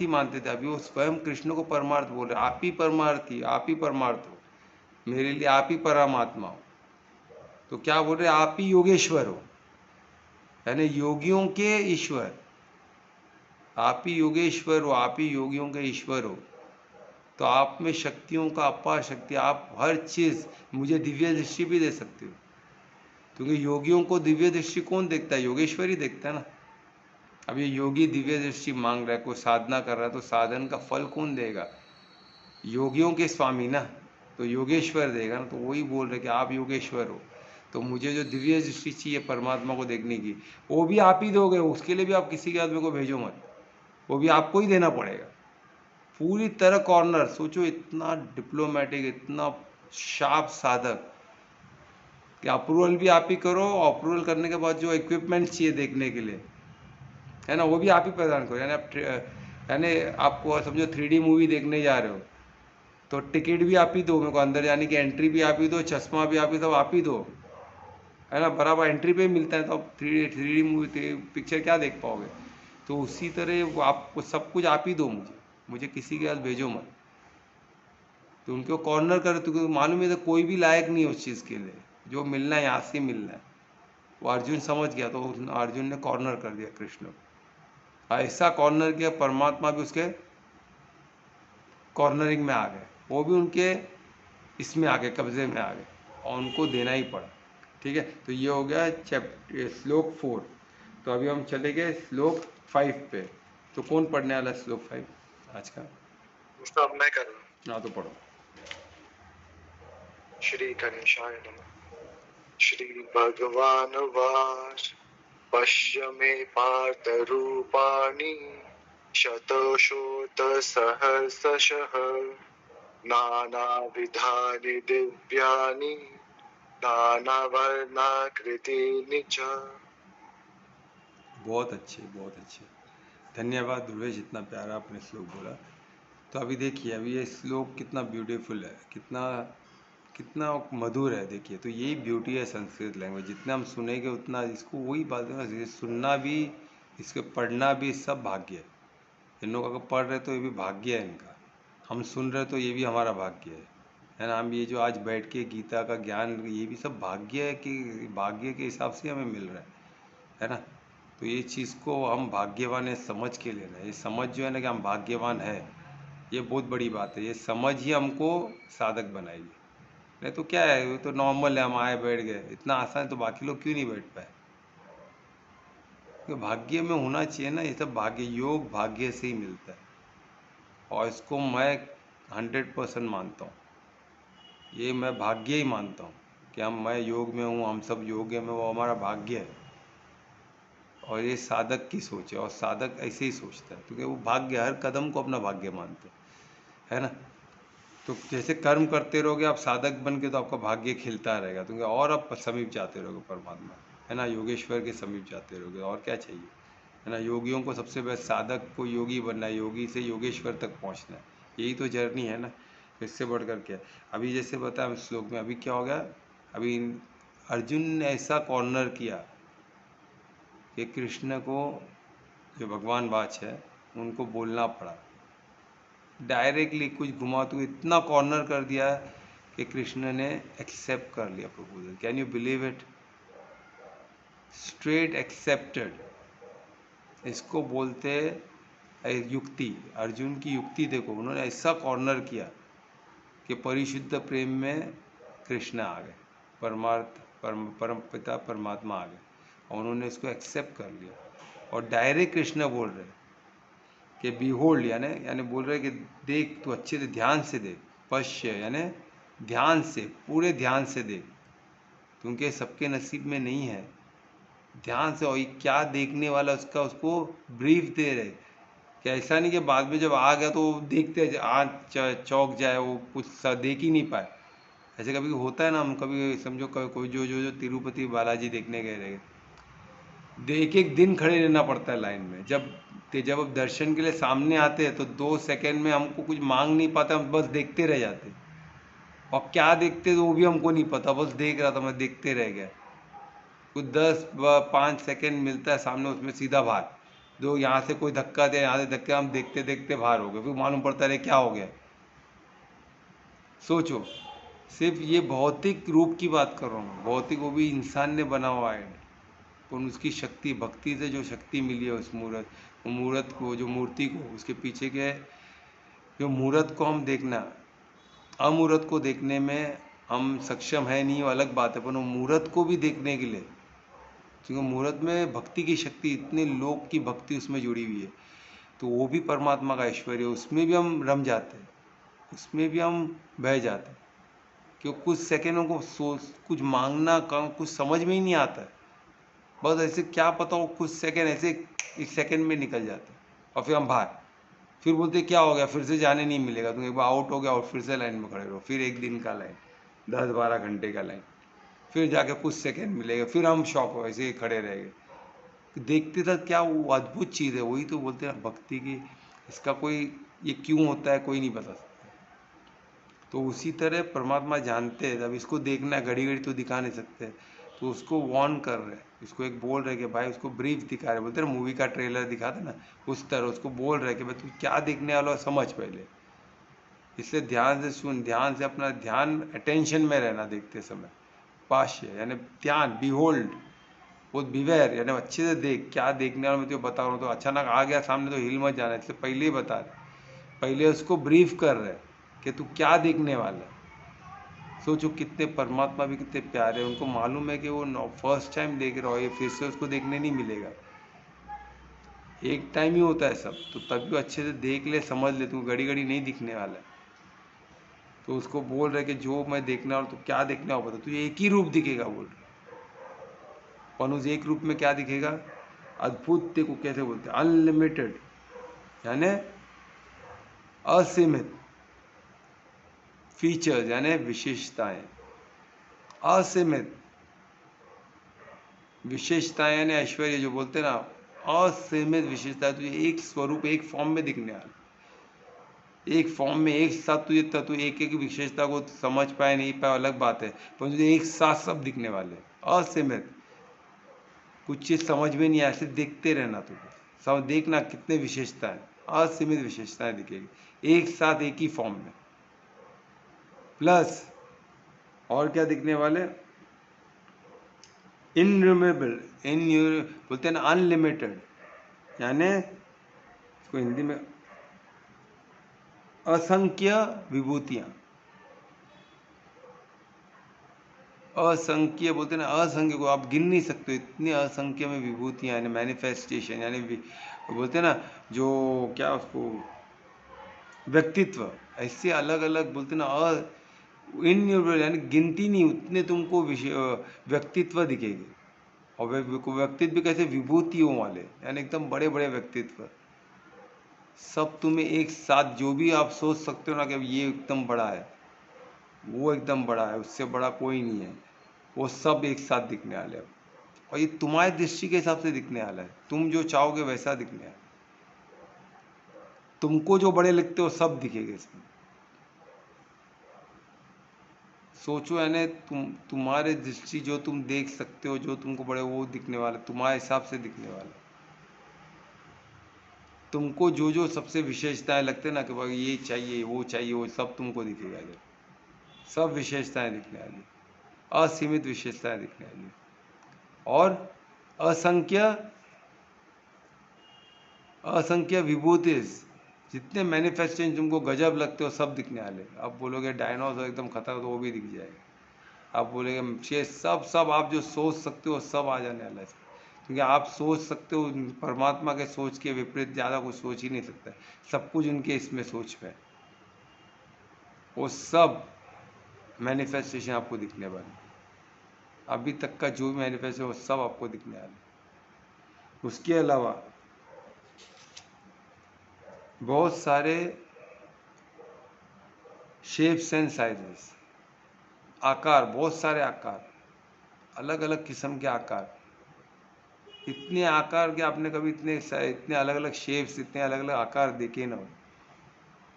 मानते थे, अभी वो स्वयं कृष्ण को परमार्थ बोल रहे, आप ही परमार्थी, आप ही परमार्थ हो, मेरे लिए आप ही परमात्मा हो। तो क्या बोल रहे? आप ही योगेश्वर हो, यानी योगियों के ईश्वर। आप ही योगेश्वर हो, आप ही योगियों के ईश्वर हो। तो आप में शक्तियों का अपार शक्ति, आप हर चीज़, मुझे दिव्य दृष्टि भी दे सकते हो, क्योंकि योगियों को दिव्य दृष्टि कौन देखता है? योगेश्वर ही देखता है ना। अब ये योगी दिव्य दृष्टि मांग रहा है, कोई साधना कर रहा है, तो साधन का फल कौन देगा? योगियों के स्वामी ना, तो योगेश्वर देगा ना। तो वही बोल रहे कि आप योगेश्वर हो, तो मुझे जो दिव्य दृष्टि चाहिए परमात्मा को देखने की, वो भी आप ही दोगे। उसके लिए भी आप किसी के आदमी को भेजो मत, वो भी आपको ही देना पड़ेगा। पूरी तरह कॉर्नर। सोचो इतना डिप्लोमेटिक, इतना शार्प साधक कि अप्रूवल भी आप ही करो, अप्रूवल करने के बाद जो इक्विपमेंट चाहिए देखने के लिए, है ना, वो भी आप ही प्रदान करो। यानी आपको समझो 3D मूवी देखने जा रहे हो, तो टिकट भी आप ही दो, मेरे को अंदर जाने की एंट्री भी आप ही दो, चश्मा भी आप ही, सब आप ही दो, है ना। बराबर एंट्री पे मिलता है, तो आप 3D मूवी पिक्चर क्या देख पाओगे? तो उसी तरह वो आपको सब कुछ आप ही दो, मुझे किसी के साथ भेजो मत। तो उनको कॉर्नर कर, तो मालूम है तो कोई भी लायक नहीं है उस चीज़ के लिए, जो मिलना है यहाँ से मिलना है। वो अर्जुन समझ गया, तो अर्जुन ने कॉर्नर कर दिया कृष्ण को। ऐसा कॉर्नर किया, परमात्मा भी उसके कॉर्नरिंग में आ गए, वो भी उनके इसमें आ गए, कब्जे में आ गए, और उनको देना ही पड़ा। ठीक है, तो ये हो गया श्लोक 4। तो अभी हम चले गए श्लोक 5 पे। तो कौन पढ़ने वाला श्लोक 5 आज का? अब मैं कर रहा हूँ। हाँ तो पढ़ो। श्री गणेशाय नमः। श्री भगवान वाच पश्य मे पार्थ रूपाणि शतशोत सहस्रशः नानाविधानि दिव्यानि नानावर्णाकृतीनि च। बहुत अच्छे, बहुत अच्छे। धन्यवाद ध्रुवेश, इतना प्यारा आपने श्लोक बोला। तो अभी देखिए, अभी ये श्लोक कितना ब्यूटीफुल है, कितना कितना मधुर है। देखिए, तो यही ब्यूटी है संस्कृत लैंग्वेज। जितना हम सुनेंगे उतना इसको, वही बात है ना, सुनना भी, इसके पढ़ना भी, सब भाग्य है। इन लोग अगर पढ़ रहे तो ये भी भाग्य है इनका, हम सुन रहे तो ये भी हमारा भाग्य है ना। हम ये जो आज बैठ के गीता का ज्ञान, ये भी सब भाग्य है कि भाग्य के हिसाब से हमें मिल रहा है ना। तो ये चीज़ को हम भाग्यवान है समझ के लेना। ये समझ जो है ना कि हम भाग्यवान है, ये बहुत बड़ी बात है। ये समझ ही हमको साधक बनाएगी। नहीं तो क्या है, वो तो नॉर्मल है, हम आए बैठ गए, इतना आसान है तो बाकी लोग क्यों नहीं बैठ पाए। तो भाग्य में होना चाहिए ना, ये सब भाग्य, योग भाग्य से ही मिलता है। और इसको मैं 100% मानता हूँ, ये मैं भाग्य ही मानता हूँ कि मैं योग में हूँ, हम सब योग में, वो हमारा भाग्य है। और ये साधक की सोच है, और साधक ऐसे ही सोचता है क्योंकि वो भाग्य, हर कदम को अपना भाग्य मानते हैं, है ना। तो जैसे कर्म करते रहोगे आप साधक बन के, तो आपका भाग्य खिलता रहेगा, क्योंकि और आप समीप जाते रहोगे परमात्मा, है ना, योगेश्वर के समीप जाते रहोगे। और क्या चाहिए, है ना। योगियों को सबसे बेस्ट, साधक को योगी बनना है, योगी से योगेश्वर तक पहुंचना है, यही तो जर्नी है ना। इससे बढ़ कर क्या। अभी जैसे बताया श्लोक में, अभी क्या हो गया, अभी अर्जुन ने ऐसा कॉर्नर किया कि कृष्ण को, जो भगवान वाच है, उनको बोलना पड़ा डायरेक्टली, कुछ घुमा तो इतना कॉर्नर कर दिया कि कृष्ण ने एक्सेप्ट कर लिया proposal. Can you believe it, straight accepted. इसको बोलते युक्ति, अर्जुन की युक्ति देखो, उन्होंने ऐसा कॉर्नर किया कि परिशुद्ध प्रेम में कृष्ण आ गए, परमार्थ परम पिता परमात्मा आ गए, और उन्होंने इसको एक्सेप्ट कर लिया। और डायरेक्ट कृष्ण बोल रहे कि बिहोल्ड, यानी यानी बोल रहे कि देख, तू अच्छे से ध्यान से देख, पश्य यानी ध्यान से, पूरे ध्यान से देख, क्योंकि सबके नसीब में नहीं है। ध्यान से, और ये क्या देखने वाला उसका, उसको ब्रीफ दे रहे कि ऐसा नहीं कि बाद में जब आ गया तो देखते आँख चौंक जाए, वो कुछ देख ही नहीं पाए। ऐसे कभी होता है ना, हम कभी समझो कोई जो तिरुपति बालाजी देखने गए रहे, एक एक दिन खड़े रहना पड़ता है लाइन में। जब अब दर्शन के लिए सामने आते हैं तो 2 सेकंड में हमको कुछ मांग नहीं पाते, हम बस देखते रह जाते। और क्या देखते तो वो भी हमको नहीं पता, बस देख रहा था मैं, देखते रह गया। कुछ 5 सेकंड मिलता है सामने, उसमें सीधा बाहर, दो यहाँ से कोई धक्का दे, यहाँ से धक्का, हम देखते देखते बाहर हो गए, फिर मालूम पड़ता है क्या हो गया। सोचो, सिर्फ ये भौतिक रूप की बात कर रहा हूँ, भौतिक, वो भी इंसान ने बना हुआ है, पर उसकी शक्ति, भक्ति से जो शक्ति मिली है उस मूर्त को, जो मूर्ति को, उसके पीछे के जो मूर्त को हम देखना, अमूर्त को देखने में हम सक्षम है नहीं, वो अलग बात है, पर वो मूर्त को भी देखने के लिए, क्योंकि मूर्त में भक्ति की शक्ति, इतने लोग की भक्ति उसमें जुड़ी हुई है, तो वो भी परमात्मा का ऐश्वर्य, उसमें भी हम रम जाते हैं, उसमें भी हम बह जाते हैं। क्यों, कुछ सेकेंडों को सोच, कुछ मांगना काम, कुछ समझ में ही नहीं आता है, बस ऐसे क्या पता हो, कुछ सेकेंड ऐसे 1 सेकेंड में निकल जाते हैं, और फिर हम बाहर, फिर बोलते क्या हो गया, फिर से जाने नहीं मिलेगा, तुम एक बार आउट हो गया और फिर से लाइन में खड़े रहो, फिर 1 दिन का लाइन, 10-12 घंटे का लाइन, फिर जाके कुछ सेकेंड मिलेगा, फिर हम शॉक हो ऐसे ही खड़े रह गए। देखते था क्या, वो अद्भुत चीज़ है, वही तो बोलते हैं भक्ति की, इसका कोई, ये क्यों होता है कोई नहीं बता सकता। तो उसी तरह परमात्मा जानते हैं, अब इसको देखना है, घड़ी घड़ी तो दिखा नहीं सकते, तो उसको वार्न कर रहे हैं, इसको एक बोल रहे कि भाई, उसको ब्रीफ दिखा रहे, बोलते हैं मूवी का ट्रेलर दिखाते ना, उस तरह उसको बोल रहे कि भाई तू क्या देखने वाला समझ पहले, इसलिए ध्यान से सुन, ध्यान से अपना ध्यान अटेंशन में रहना देखते समय, पाश्य यानी ध्यान, बिहोल्ड, वो बिवेयर यानी अच्छे से देख, क्या देखने वाला मैं तो बता रहा हूँ, तो अचानक आ गया सामने तो हिल मत जाना, इसलिए पहले ही बता रहे, पहले उसको ब्रीफ कर रहे कि तू क्या देखने वाला है। सोचो कितने परमात्मा भी कितने प्यारे हैं, उनको मालूम है कि वो फर्स्ट टाइम देख रहा हो, ये फिर से उसको देखने नहीं मिलेगा, एक टाइम ही होता है सब, तो तब भी अच्छे से देख ले, समझ ले, तू घड़ी घड़ी नहीं दिखने वाला है। तो उसको बोल रहे कि जो मैं देखना, और तो क्या देखना हो बता, तुझे एक ही रूप दिखेगा, बोल रहे और उस एक रूप में क्या दिखेगा? अद्भुत को कैसे बोलते हैं? अनलिमिटेड, यानी असीमित फीचर्स, यानी विशेषताएं। असीमित विशेषताएं यानी ऐश्वर्य, जो बोलते हैं ना, असीमित विशेषता। तुझे एक स्वरूप, एक फॉर्म में दिखने वाला, एक फॉर्म में एक साथ तुझे तू एक एक विशेषता को समझ पाए नहीं पाए अलग बात है, पर तुझे एक साथ सब दिखने वाले। असीमित, कुछ चीज समझ में नहीं आया, सिर्फ देखते रहना, तुझे सब देखना कितने विशेषता है, असीमित विशेषताएं दिखेगी एक साथ एक ही फॉर्म में। प्लस और क्या दिखने वाले? इनन्यूमरेबल, बोलते हैं ना अनलिमिटेड, यानी इसको हिंदी में असंख्य विभूतियां। असंख्य बोलते हैं ना, असंख्य को आप गिन नहीं सकते, इतनी असंख्य में विभूतियां, यानी मैनिफेस्टेशन, यानी बोलते हैं ना जो क्या उसको व्यक्तित्व, ऐसे अलग अलग बोलते हैं ना, इनन्यूमरेबल यानी गिनती नहीं, उतने तुमको व्यक्तित्व दिखेंगे। और व्यक्तित्व भी कैसे? विभूतियों वाले, यानी एकदम बड़े बड़े व्यक्तित्व, सब तुम्हें एक साथ, जो भी आप सोच सकते हो ना कि ये एकदम बड़ा है, वो एकदम बड़ा है, उससे बड़ा कोई नहीं है, वो सब एक साथ दिखने वाले हैं। और ये तुम्हारे दृष्टि के हिसाब से दिखने वाला है, तुम जो चाहोगे वैसा दिखने वाला है। तुमको जो बड़े लगते हो सब दिखेंगे इसमें। सोचो, यानी तुम्हारे दृष्टि जो तुम देख सकते हो, जो तुमको बड़े, वो दिखने वाला, तुम्हारे हिसाब से दिखने वाला। तुमको जो जो सबसे विशेषताएं लगते हैं ना कि भाई ये चाहिए वो चाहिए, वो सब तुमको दिखेगा इधर, सब विशेषताएं दिखने वाली, असीमित विशेषताएं दिखने वाली, और असंख्य असंख्य विभूतिज, जितने मैनिफेस्टेशन तुमको गजब लगते हो सब दिखने वाले। अब बोलोगे डायनासोर एकदम खतरनाक, तो वो भी दिख जाएगा। आप बोलेगे ये सब आप जो सोच सकते हो सब आ जाने वाला है, क्योंकि आप सोच सकते हो, परमात्मा के सोच के विपरीत ज़्यादा कुछ सोच ही नहीं सकता, सब कुछ उनके इसमें सोच में, वो सब मैनिफेस्टेशन आपको दिखने वाले, अभी तक का जो भी मैनिफेस्टेशन वो सब आपको दिखने वाले। उसके अलावा बहुत सारे शेप्स एंड साइजेस, आकार, बहुत सारे आकार, अलग अलग किस्म के आकार, इतने आकार के आपने कभी इतने अलग अलग शेप्स, इतने अलग अलग आकार देखे ना हो,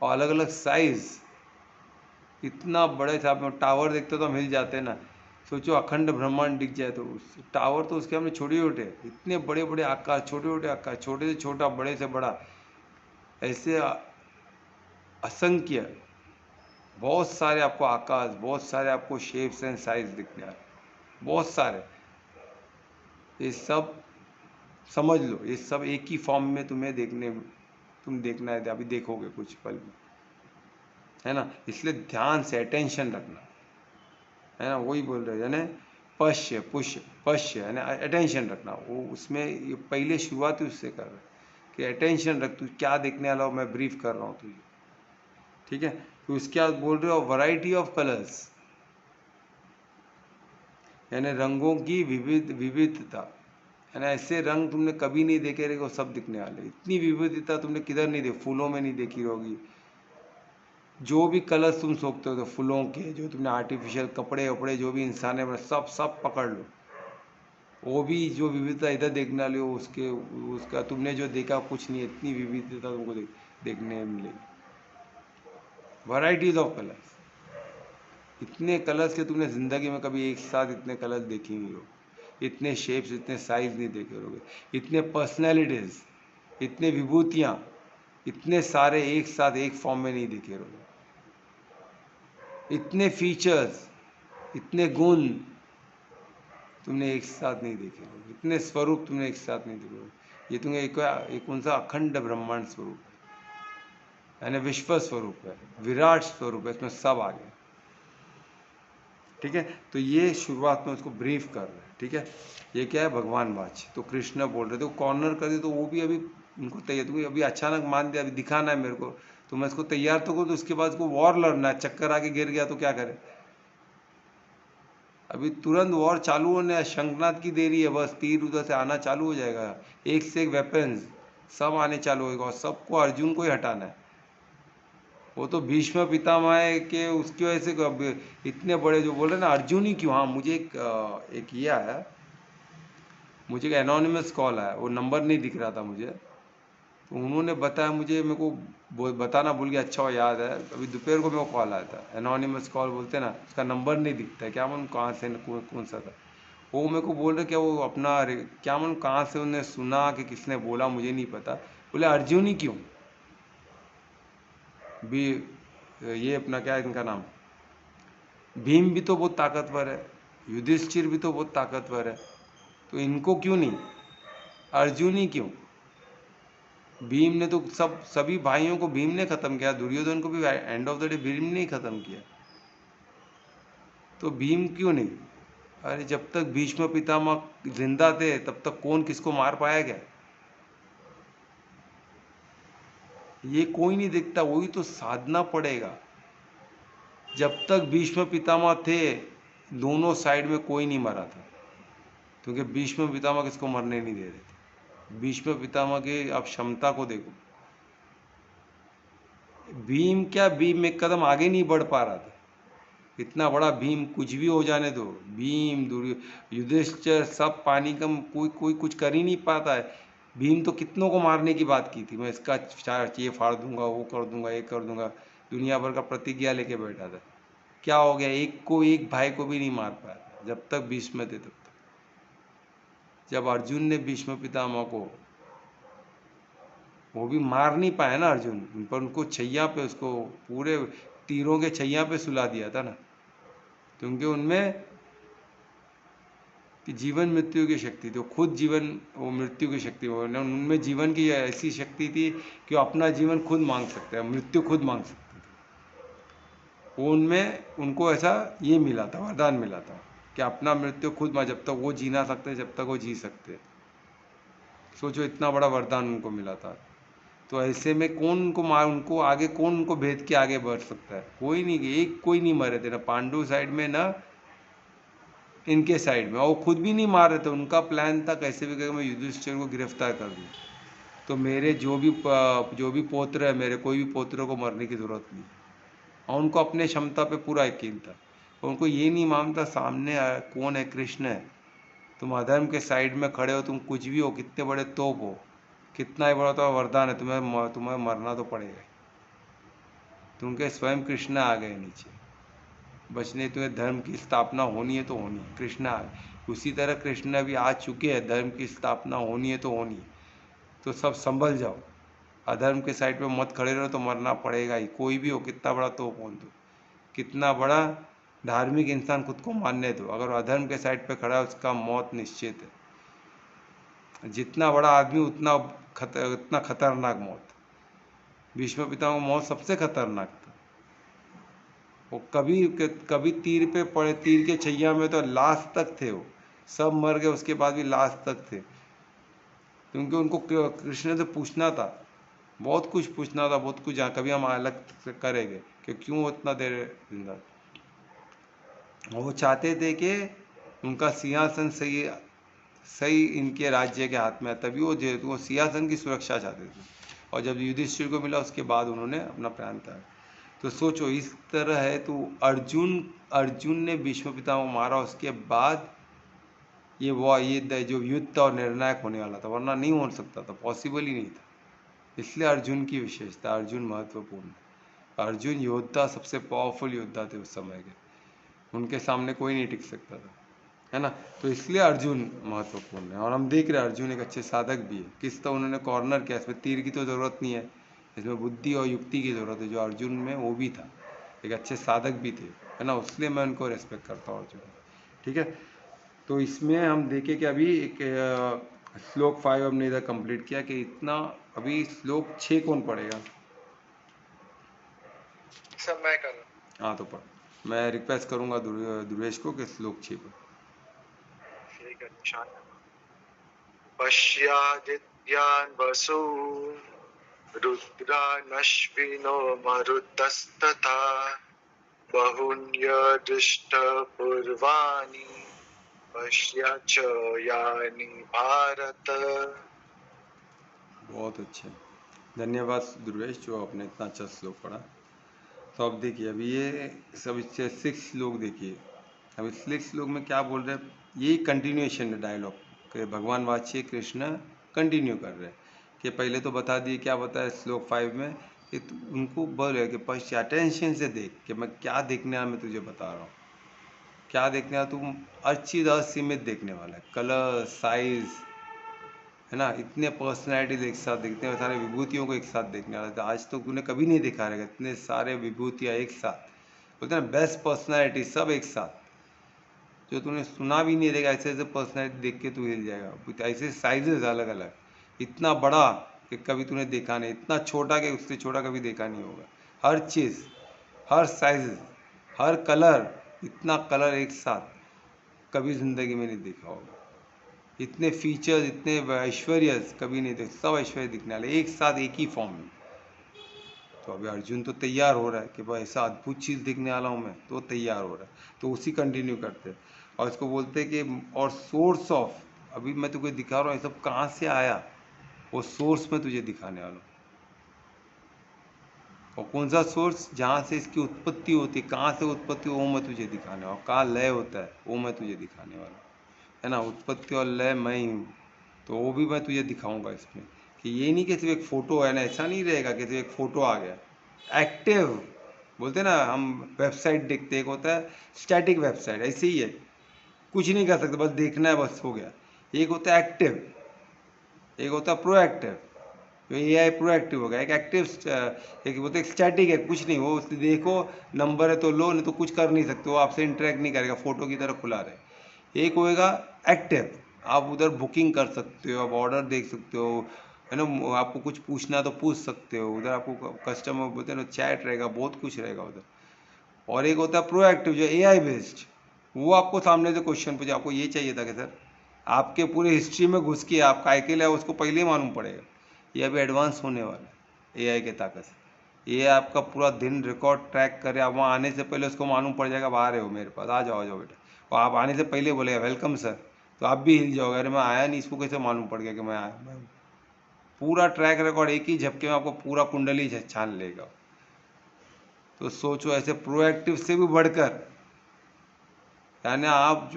और अलग अलग साइज, इतना बड़े से आप टावर देखते तो हम हिल जाते ना। सोचो अखंड ब्रह्मांड दिख जाए तो टावर तो उसके हमने छोटे छोटे, इतने बड़े बड़े आकार, छोटे छोटे आकार, छोटे से छोटा बड़े से बड़ा, ऐसे असंख्य, बहुत सारे आपको आकाश, बहुत सारे आपको शेप्स एंड साइज दिखने वाले, बहुत सारे। ये सब समझ लो, ये सब एक ही फॉर्म में तुम्हें तुम देखना है, अभी देखोगे कुछ पल में, है ना। इसलिए ध्यान से अटेंशन रखना, है ना, वही बोल रहे, यानी पश्य यानी अटेंशन रखना। वो उसमें ये पहले शुरुआत ही उससे कर रहे कि अटेंशन रख, तू क्या देखने वाला हो, मैं ब्रीफ कर रहा हूँ तुझे, ठीक है। तो उसके बाद बोल रहे हो वैरायटी ऑफ कलर्स, यानी रंगों की विविधता, यानी ऐसे रंग तुमने कभी नहीं देखे रहे, वो सब दिखने वाले, इतनी विविधता तुमने किधर नहीं देखी, फूलों में नहीं देखी होगी। जो भी कलर्स तुम सोचते हो, तो फूलों के, जो तुमने आर्टिफिशियल कपड़े वपड़े जो भी इंसान है, सब पकड़ लो, वो भी जो विविधता इधर देखने वाली हो, उसका तुमने जो देखा कुछ नहीं, इतनी विविधता तुमको देखने मिलेगी। वैराइटीज ऑफ कलर्स, इतने कलर्स के तुमने ज़िंदगी में कभी एक साथ इतने कलर्स देखे नहीं हो, इतने शेप्स, इतने साइज नहीं देखे होगे, इतने पर्सनैलिटीज़, इतने विभूतियाँ, इतने सारे एक साथ एक फॉर्म में नहीं देखे होगे, इतने फीचर्स, इतने गुण तुमने एक साथ नहीं देखे होगे, इतने स्वरूप तुमने एक साथ नहीं देखे होगे। ये तुम्हें एक कौन सा अखंड ब्रह्मांड स्वरूप है, यानी विश्व स्वरूप है, विराट स्वरूप है, इसमें सब आ गया, ठीक है। तो ये शुरुआत में उसको ब्रीफ कर रहे हैं, ठीक है। ये क्या है? भगवान वाच। तो कृष्ण बोल रहे थे, कॉर्नर कर दे, तो वो भी अभी उनको तैयार, तो अभी अचानक मान दिया, अभी दिखाना है मेरे को, तो मैं इसको तैयार तो करूँ, तो उसके बाद उसको वॉर लड़ना है, चक्कर आके गिर गया तो क्या करे, अभी तुरंत वॉर चालू होने, शंखनाद की देरी है, बस तीर उधर से आना चालू हो जाएगा, एक से एक वेपन्स सब आने चालू होगा और सबको अर्जुन को ही हटाना है। वो तो भीष्म पितामह है कि उसकी वजह से इतने बड़े जो बोल रहे ना अर्जुन ही क्यों। हाँ मुझे एक ये आया, मुझे एक एनोनिमस कॉल आया, वो नंबर नहीं दिख रहा था मुझे, तो उन्होंने बताया मुझे, मेरे को बताना भूल गया, अच्छा याद है, अभी दोपहर को मेरे को कॉल आया था, एनोनिमस कॉल बोलते ना, उसका नंबर नहीं दिखता है, क्या मालूम कहाँ से कौन सा था। वो मेरे को बोल रहे क्या वो अपना क्या मालूम कहाँ से उन्हें सुना कि किसने बोला, मुझे नहीं पता, बोले अर्जुन ही क्यों भी, ये अपना क्या है इनका नाम, भीम भी तो बहुत ताकतवर है, युधिष्ठिर भी तो बहुत ताकतवर है, तो इनको क्यों नहीं, अर्जुन ही क्यों। भीम ने तो सभी भाइयों को भीम ने खत्म किया, दुर्योधन को भी end of the day Bhim ने ही खत्म किया, तो भीम क्यों नहीं। अरे जब तक भीष्म पितामह जिंदा थे तब तक कौन किसको मार पाया क्या, ये कोई नहीं देखता, वही तो साधना पड़ेगा। जब तक भीष्म पितामह थे दोनों साइड में कोई नहीं मरा था, क्योंकि भीष्म पितामह किसको मरने नहीं दे रहे थे। भीष्म पितामह की आप क्षमता को देखो, भीम क्या, भीम एक कदम आगे नहीं बढ़ पा रहा था, इतना बड़ा भीम, कुछ भी हो जाने दो, भीम युधिष्ठिर सब पानी कम, कोई कोई कुछ कर ही नहीं पाता है। भीम तो कितनों को मारने की बात की थी, मैं इसका ये फाड़ दूंगा, वो कर दूंगा, ये कर दूंगा, दुनिया भर का प्रतिज्ञा लेके बैठा था, क्या हो गया, एक भाई को भी नहीं मार पाया जब तक भीष्म थे तब तक। जब अर्जुन ने भीष्म पितामह को, वो भी मार नहीं पाया ना अर्जुन, पर उनको छैया पे, उसको पूरे तीरों के छैया पे सुला दिया था ना, क्योंकि उनमें कि जीवन मृत्यु की शक्ति थी, वो खुद जीवन वो मृत्यु की शक्ति, वो उनमें जीवन की ऐसी शक्ति थी कि वो अपना जीवन खुद मांग सकते हैं, मृत्यु खुद मांग सकते थे। वो उनमें उनको ऐसा ये मिला था, वरदान मिला था कि अपना मृत्यु खुद मां, जब तक वो जी ना सकते जब तक वो जी सकते। सोचो इतना बड़ा वरदान उनको मिला था, तो ऐसे में कौन उनको मार, उनको आगे कौन उनको भेद के आगे बढ़ सकता है, कोई नहीं, एक कोई नहीं मरे थे ना पांडु साइड में ना इनके साइड में, और वो खुद भी नहीं मार रहे थे, उनका प्लान था कैसे भी करके मैं युधिष्ठिर को गिरफ्तार कर दूँ, तो मेरे जो भी पोत्र है, मेरे कोई भी पोत्र को मरने की जरूरत नहीं। और उनको अपने क्षमता पे पूरा यकीन था, उनको ये नहीं मानता सामने कौन है, कृष्ण है, तुम अधर्म के साइड में खड़े हो, तुम कुछ भी हो, कितने बड़े तोप हो, कितना ही बड़ा तो वरदान है, तुम्हें मरना तो पड़ेगा। तुमके स्वयं कृष्ण आ गए नीचे बचने, तुम्हें धर्म की स्थापना होनी है तो होनी है, कृष्ण आ गए, उसी तरह कृष्ण भी आ चुके हैं, धर्म की स्थापना होनी है तो होनी है, तो सब संभल जाओ, अधर्म के साइड पे मत खड़े रहो, तो मरना पड़ेगा ही, कोई भी हो, कितना बड़ा तो कौन दो, कितना बड़ा धार्मिक इंसान खुद को मानने दो, अगर अधर्म के साइड पे खड़ा है उसका मौत निश्चित है, जितना बड़ा आदमी उतना खतरनाक मौत। भीष्म पितामह मौत सबसे खतरनाक था, वो कभी कभी तीर पे पड़े, तीर के छैया में तो लास्ट तक थे, वो सब मर गए उसके बाद भी लास्ट तक थे, क्योंकि उनको कृष्ण से पूछना था, बहुत कुछ पूछना था, बहुत कुछ, जहाँ कभी हम अलग करेंगे कि क्यों उतना देर जिंदा। वो चाहते थे कि उनका सिंहासन सही सही इनके राज्य के हाथ में है, तभी वो सिंहासन की सुरक्षा चाहते थे, और जब युधिष्ठिर को मिला उसके बाद उन्होंने अपना प्राण त्यागा। तो सोचो इस तरह है, तो अर्जुन ने भीष्म पितामह मारा, उसके बाद ये जो युद्ध था और निर्णायक होने वाला था, वरना नहीं हो सकता था, पॉसिबल ही नहीं था। इसलिए अर्जुन की विशेषता, अर्जुन महत्वपूर्ण है, अर्जुन योद्धा, सबसे पावरफुल योद्धा थे उस समय के, उनके सामने कोई नहीं टिक सकता था, है ना। तो इसलिए अर्जुन महत्वपूर्ण है, और हम देख रहे हैं अर्जुन एक अच्छे साधक भी है, किस तो उन्होंने कॉर्नर किया, इसमें तीर की तो ज़रूरत नहीं है, इसमें बुद्धि और युक्ति की ज़रूरत है, जो अर्जुन में वो भी था, एक अच्छे साधक भी थे, है ना, इसलिए मैं उनको रेस्पेक्ट करता हूँ अर्जुन। ठीक है, तो इसमें हम देखें कि अभी एक श्लोक 5 हमने इधर कंप्लीट किया, कि इतना अभी श्लोक 6 कौन पढ़ेगा। सब मैं कर रहा हाँ तो पढ़, मैं रिक्वेस्ट करूंगा दुर्वेश को कि श्लोक 6 पढ़। ठीक है, निशान पश्यादित्यान् वसू रुद्रानश्विनो मरुतस्तथा बहुन्यदृष्टपूर्वाणि पश्य च यानि भारत। बहुत अच्छे, धन्यवाद दुर्वेश जो आपने इतना अच्छा श्लोक पढ़ा। तो अब देखिए, अभी ये सब इससे 6 श्लोक देखिए। अभी 6 श्लोक में क्या बोल रहे हैं, यही कंटिन्यूएशन है डायलॉग कि भगवान वाच्य कृष्ण कंटिन्यू कर रहे हैं कि पहले तो बता दिए क्या बताया श्लोक 5 में कि उनको बोल रहे कि पश्चात अटेंशन से देख कि मैं क्या देखने वाला मैं तुझे बता रहा हूँ। क्या देखने वाला, तुम हर चीज़ असीमित देखने वाला है, कलर साइज है ना, इतने पर्सनैलिटीज एक साथ देखते हैं, सारे विभूतियों को एक साथ देखने वाला था। आज तो तूने कभी नहीं देखा रहेगा इतने सारे विभूतियाँ एक साथ, बोलते हैं ना बेस्ट पर्सनैलिटी सब एक साथ, जो तूने सुना भी नहीं रहेगा ऐसे ऐसे पर्सनैलिटी देख के तू हिल जाएगा। ऐसे साइजेस अलग अलग, इतना बड़ा कि कभी तूने देखा नहीं, इतना छोटा कि उससे छोटा कभी देखा नहीं होगा। हर चीज़, हर साइज, हर कलर, इतना कलर एक साथ कभी ज़िंदगी में नहीं देखा होगा। इतने फीचर्स, इतने ऐश्वर्य कभी नहीं देखे, सब ऐश्वर्य दिखने वाले एक साथ एक ही फॉर्म में। तो अभी अर्जुन तो तैयार हो रहा है कि भाई ऐसा अद्भुत चीज़ दिखने वाला हूँ मैं, तो तैयार हो रहा है। तो उसी कंटिन्यू करते हैं और इसको बोलते हैं कि और सोर्स ऑफ, अभी मैं तुझे दिखा रहा हूँ ये सब कहाँ से आया, वो सोर्स में तुझे दिखाने वाला हूँ। और कौन सा सोर्स, जहाँ से इसकी उत्पत्ति होती है, कहाँ से उत्पत्ति, वो मैं तुझे दिखाने वाला हूँ। कहाँ लय होता है वो मैं तुझे दिखाने वाला हूँ, है ना। उत्पत्ति और लय मैं ही हूँ, तो वो भी मैं तुझे दिखाऊंगा इसमें। कि ये नहीं कि सिर्फ एक फ़ोटो है ना, ऐसा नहीं रहेगा कि सिर्फ एक फ़ोटो आ गया। एक्टिव बोलते हैं ना, हम वेबसाइट देखते, एक होता है स्टैटिक वेबसाइट, ऐसे ही है, कुछ नहीं कर सकते, बस देखना है, बस हो गया। एक होता है एक्टिव, एक होता है प्रोएक्टिव। तो AI प्रोएक्टिव होगा, एक एक्टिव, एक बोलते हैं स्टैटिक है, कुछ नहीं, वो देखो नंबर है तो लो, नहीं तो कुछ कर नहीं सकते, वो आपसे इंटरेक्ट नहीं करेगा, फोटो की तरह खुला रहे। एक होएगा एक्टिव, आप उधर बुकिंग कर सकते हो, आप ऑर्डर देख सकते हो, है ना, आपको कुछ पूछना तो पूछ सकते हो उधर, आपको कस्टमर बोलते हैं ना चैट रहेगा, बहुत कुछ रहेगा उधर। और एक होता है प्रोएक्टिव जो AI बेस्ड, वो आपको सामने से क्वेश्चन पूछे, आपको ये चाहिए था कि सर, आपके पूरे हिस्ट्री में घुस के आप काय के लिए उसको पहले ही मालूम पड़ेगा। ये अभी एडवांस होने वाला है AI के ताकत से। ये आपका पूरा दिन रिकॉर्ड ट्रैक करे, आप वहाँ आने से पहले उसको मालूम पड़ जाएगा, बाहर है हो मेरे पास, आ जाओ बेटा। और आप आने से पहले बोलेगा वेलकम सर, तो आप भी हिल जाओगे, अरे मैं आया नहीं, इसको कैसे मालूम पड़ गया कि मैं आया। मैं पूरा ट्रैक रिकॉर्ड एक ही झपके में आपको पूरा कुंडली छान लेगा। तो सोचो, ऐसे प्रोएक्टिव से भी बढ़कर, यानी आप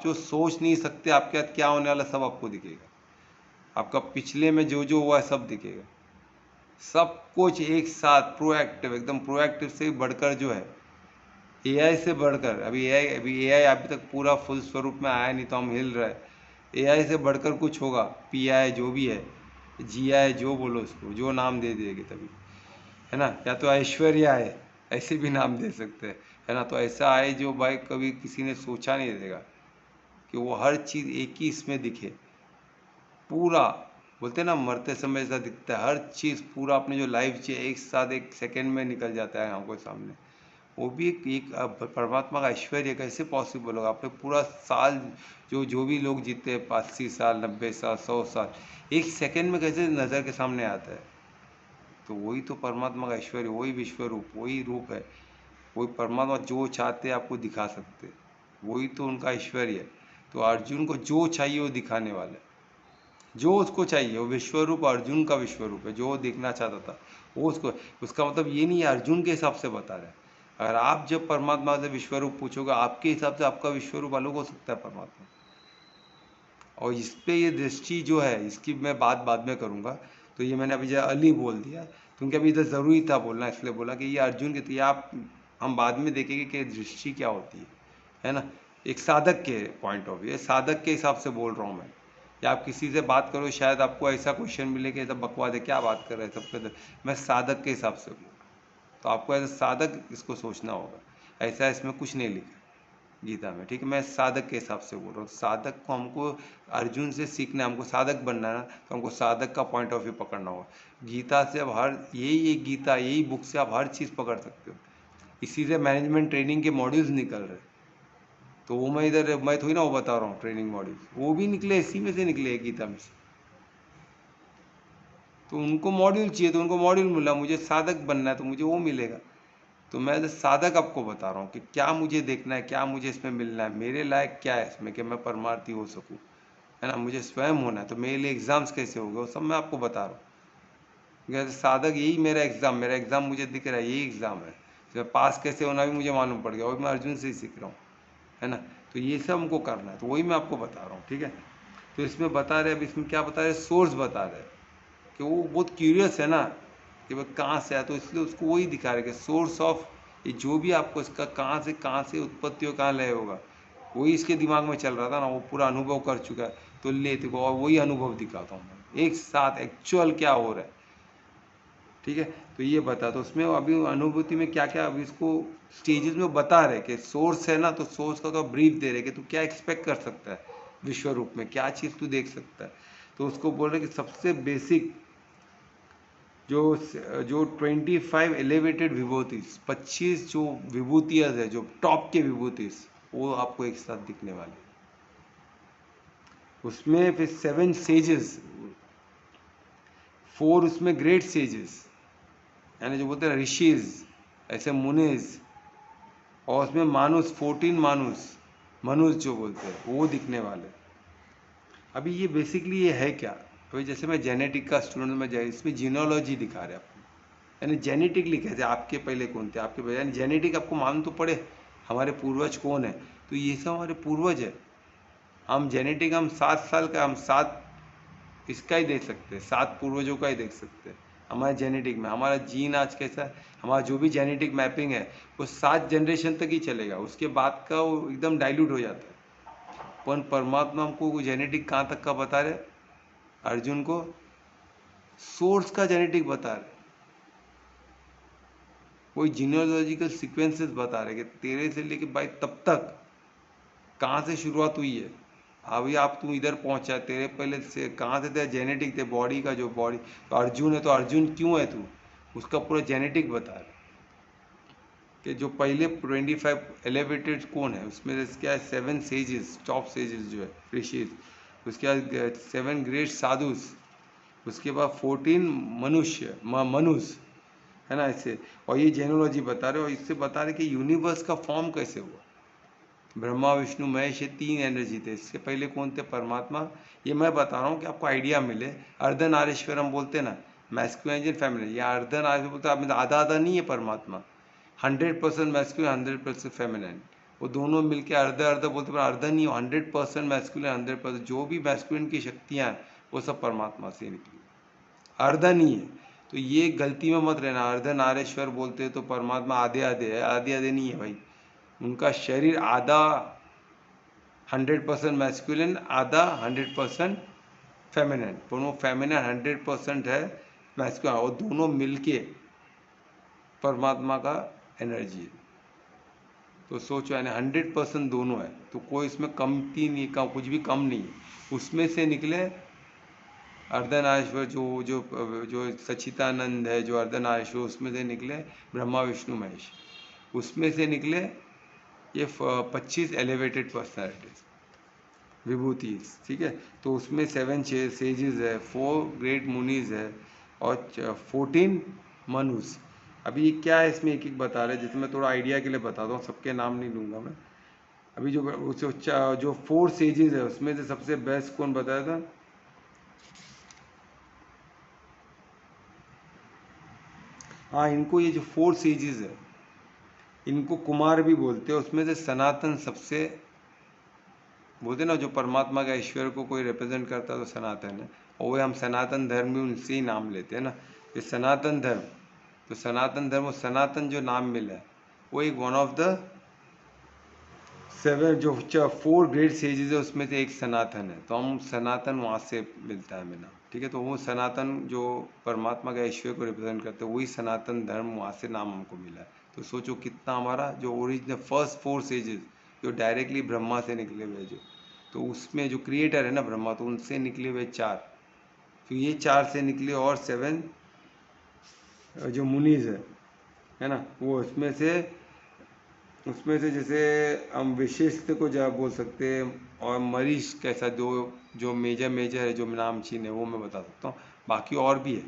जो सोच नहीं सकते आपके साथ क्या होने वाला, सब आपको दिखेगा। आपका पिछले में जो जो हुआ है सब दिखेगा, सब कुछ एक साथ प्रोएक्टिव, एकदम प्रोएक्टिव से बढ़कर जो है, AI से बढ़कर। अभी AI अभी तक पूरा फुल स्वरूप में आया नहीं, तो हम हिल रहे हैं। AI से बढ़कर कुछ होगा, PI जो भी है, GI जो बोलो उसको, जो नाम दे देगी तभी, है ना। या तो ऐश्वर्या है, ऐसे भी नाम दे सकते हैं, है ना। तो ऐसा आए जो भाई कभी किसी ने सोचा नहीं देगा कि वो हर चीज़ एक ही इसमें दिखे पूरा। बोलते हैं ना मरते समय ऐसा दिखता है, हर चीज़ पूरा अपने जो लाइफ चाहिए एक साथ एक सेकंड में निकल जाता है आंखों के सामने। वो भी एक परमात्मा का ऐश्वर्य, कैसे पॉसिबल होगा। आपने पूरा साल जो जो भी लोग जीते हैं 80 साल 90 साल 100 साल, एक सेकंड में कैसे नज़र के सामने आता है। तो वही तो परमात्मा का ऐश्वर्य, वही विश्व रूप, वही रूप है, वही परमात्मा जो चाहते आपको दिखा सकते, वही तो उनका ऐश्वर्य है। तो अर्जुन को जो चाहिए वो दिखाने वाला है, जो उसको चाहिए वो विश्व रूप, अर्जुन का विश्व रूप है, जो वो देखना चाहता था वो उसको। उसका मतलब ये नहीं है अर्जुन के हिसाब से बता रहे हैं। अगर आप जब परमात्मा से विश्व रूप पूछोगे, आपके हिसाब से आपका विश्व रूप अलग हो सकता है परमात्मा। और इस पे ये दृष्टि जो है, इसकी मैं बात बाद में करूँगा। तो ये मैंने अभी जरा अली बोल दिया, क्योंकि अभी इधर ज़रूरी था बोलना, इसलिए बोला कि ये अर्जुन की थी। आप हम बाद में देखेंगे कि दृष्टि क्या होती है ना। एक साधक के पॉइंट ऑफ व्यू, साधक के हिसाब से बोल रहा हूँ मैं। या आप किसी से बात करो, शायद आपको ऐसा क्वेश्चन मिले कि सब बकवास है, क्या बात कर रहे हैं सबके। मैं साधक के हिसाब से बोल रहा हूँ, तो आपको एज साधक इसको सोचना होगा। ऐसा इसमें कुछ नहीं लिखा गीता में, ठीक है। मैं साधक के हिसाब से बोल रहा हूँ। साधक को हमको अर्जुन से सीखना है, हमको साधक बनना है ना, तो हमको साधक का पॉइंट ऑफ व्यू पकड़ना होगा। गीता से अब हर यही एक गीता, यही बुक से आप हर चीज़ पकड़ सकते हो। इसी से मैनेजमेंट ट्रेनिंग के मॉड्यूल्स निकल रहे, तो वो मैं थोड़ी ना वो बता रहा हूँ ट्रेनिंग मॉड्यूल्स, वो भी निकले इसी में से, निकले गीता में से। तो उनको मॉड्यूल चाहिए, तो उनको मॉड्यूल मिला, मुझे साधक बनना है तो मुझे वो मिलेगा। तो मैं एज साधक आपको बता रहा हूँ कि क्या मुझे देखना है, क्या मुझे इसमें मिलना है, मेरे लायक क्या है इसमें कि मैं परमार्थी हो सकूँ, है ना, मुझे स्वयं होना है। तो मेरे लिए एग्ज़ाम्स कैसे हो गए वो सब मैं आपको बता रहा हूँ। क्योंकि साधक यही मेरा एग्ज़ाम मुझे दिख रहा है, यही एग्ज़ाम है। तो पास कैसे होना भी मुझे मालूम पड़ गया, और मैं अर्जुन से ही सीख रहा हूँ, है ना। तो ये सब हमको करना है, तो वही मैं आपको बता रहा हूँ, ठीक है। तो इसमें बता रहे, अब इसमें क्या बता रहे, सोर्स बता रहे कि वो बहुत क्यूरियस है ना कि वह कहाँ से आया, तो इसलिए उसको वही दिखा रहे कि सोर्स ऑफ, ये जो भी आपको इसका कहाँ से उत्पत्ति हो, कहाँ लय होगा, वही इसके दिमाग में चल रहा था ना, वो पूरा अनुभव कर चुका है। तो ले देखो, और वही अनुभव दिखाता हूँ मैं एक साथ, एक्चुअल क्या हो रहा है, ठीक है। तो ये बता, तो उसमें अभी अनुभूति में क्या क्या अभी इसको स्टेजेस में बता रहे कि सोर्स है ना, तो सोर्स का ब्रीफ दे रहे कि तू क्या एक्सपेक्ट कर सकता है विश्व रूप में, क्या चीज़ तू देख सकता है। तो उसको बोल रहे कि सबसे बेसिक जो जो 25 एलिवेटेड विभूतिस, 25 जो विभूतियाँ है, जो टॉप के विभूतिस, वो आपको एक साथ दिखने वाले। उसमें फिर 7 सेजेस, 4 उसमें ग्रेट सेजेस, यानी जो बोलते हैं ऋषिज, ऐसे मुनिज, और उसमें मानुस, 14 मानुस, मनुष्य जो बोलते हैं वो दिखने वाले। अभी ये बेसिकली ये है क्या, अभी जैसे मैं जेनेटिक का स्टूडेंट में जाए, इसमें जीनोलॉजी दिखा रहे आपको, यानी जेनेटिकली कैसे आपके पहले कौन थे, आपके पहले, यानी जेनेटिक आपको मालूम तो पड़े हमारे पूर्वज कौन है। तो ये सब हमारे पूर्वज है। हम जेनेटिक, हम 7 साल का, हम 7 इसका ही देख सकते हैं, 7 पूर्वजों का ही देख सकते हैं हमारे जेनेटिक में। हमारा जीन आज कैसा है, हमारा जो भी जेनेटिक मैपिंग है वो 7 जनरेशन तक ही चलेगा, उसके बाद का वो एकदम डाइल्यूट हो जाता है। पर परमात्मा हमको वो जेनेटिक कहाँ तक का बता रहे, अर्जुन को सोर्स का जेनेटिक बता रहे, वही जीनियोलॉजिकल सीक्वेंसेस बता रहे कि तेरे से लेके भाई तब तक कहाँ से शुरुआत हुई है, अभी आप तू इधर पहुंचा, तेरे पहले से कहाँ से तेरा जेनेटिक थे, बॉडी का जो बॉडी, तो अर्जुन है तो अर्जुन क्यों है तू, उसका पूरा जेनेटिक बता रहे कि जो पहले 25 एलिवेटेड कौन है, उसमें क्या है, 7 सेजेस, टॉप सेजेस जो है ऋषिज, उसके बाद 7 ग्रेट साधुस, उसके बाद 14 मनुष्य मनुष्य, है ना ऐसे। और ये जेनोलॉजी बता रहे, और इससे बता रहे कि यूनिवर्स का फॉर्म कैसे हुआ। ब्रह्मा विष्णु महेश, ये 3 एनर्जी थे, इससे पहले कौन थे, परमात्मा। ये मैं बता रहा हूँ कि आपको आइडिया मिले। अर्धनारीश्वर हम बोलते हैं ना, मैस्कुलिन फेमिनिन, या अर्धनारीश्वर बोलते हैं, आधा आधा नहीं है परमात्मा, 100% मैस्कुलिन, 100% फेमिनिन, वो दोनों मिलके अर्धा अर्धा बोलते हैं, अर्धा नहीं, 100% मैस्कुलिन, 100%, जो भी मैस्कुलिन की शक्तियाँ हैं वो सब परमात्मा से निकली, अर्धा नहीं है। तो ये गलती में मत रहना, अर्धनारीश्वर बोलते हैं तो परमात्मा आधे आधे है, आधे आधे नहीं है भाई। उनका शरीर आधा 100% मैस्कुलिन, आधा 100% फेमिनिन, पर वो फेमिनिन 100% है, मैस्कुलिन, और दोनों मिलके परमात्मा का एनर्जी है। तो सोचो, यानी 100% दोनों है, तो कोई इसमें कमती नहीं, का कुछ भी कम नहीं है। उसमें से निकले अर्धनारीश्वर, जो जो जो सच्चिदानंद है, जो अर्धनारीश्वर, उसमें से निकले ब्रह्मा विष्णु महेश, उसमें से निकले ये 25 एलिवेटेड पर्सनैलिटीज, विभूतिज, ठीक है। तो उसमें 7 सेजेस है, 4 ग्रेट मुनीज है, और 14 मनुस। अभी ये क्या है, इसमें एक एक बता रहे हैं, जिसमें थोड़ा आइडिया के लिए बताता हूँ, सबके नाम नहीं लूँगा मैं अभी। जो 4 सेजेस है, उसमें से सबसे बेस्ट कौन बताया था, हाँ, इनको, ये जो 4 सेजेस है, इनको कुमार भी बोलते हैं। उसमें से सनातन सबसे बोलते ना, जो परमात्मा का ईश्वर को कोई रिप्रेजेंट करता है तो सनातन है, और वो हम सनातन धर्म में उनसे ही नाम लेते हैं ना, ये सनातन धर्म। तो सनातन धर्म, सनातन जो नाम मिला है वो एक वन ऑफ द 7 जो 4 ग्रेट सेजेस है, उसमें से एक सनातन है। तो हम सनातन वहाँ से मिलता है हमें नाम, ठीक है। तो वो सनातन जो परमात्मा का ईश्वर को रिप्रेजेंट करते हैं, वही सनातन धर्म, वहाँ से नाम हमको मिला है। तो सोचो कितना हमारा जो ओरिजिनल फर्स्ट 4 सेजेस जो डायरेक्टली ब्रह्मा से निकले हुए, जो, तो उसमें जो क्रिएटर है ना ब्रह्मा, तो उनसे निकले हुए 4, तो ये 4 से निकले, और 7 जो मुनीज है ना, वो उसमें से जैसे हम विशिष्ट को जा बोल सकते हैं, और मरीज कैसा, जो जो मेजर है, जो नामचीन है, वो मैं बता सकता हूँ। बाकी और भी है,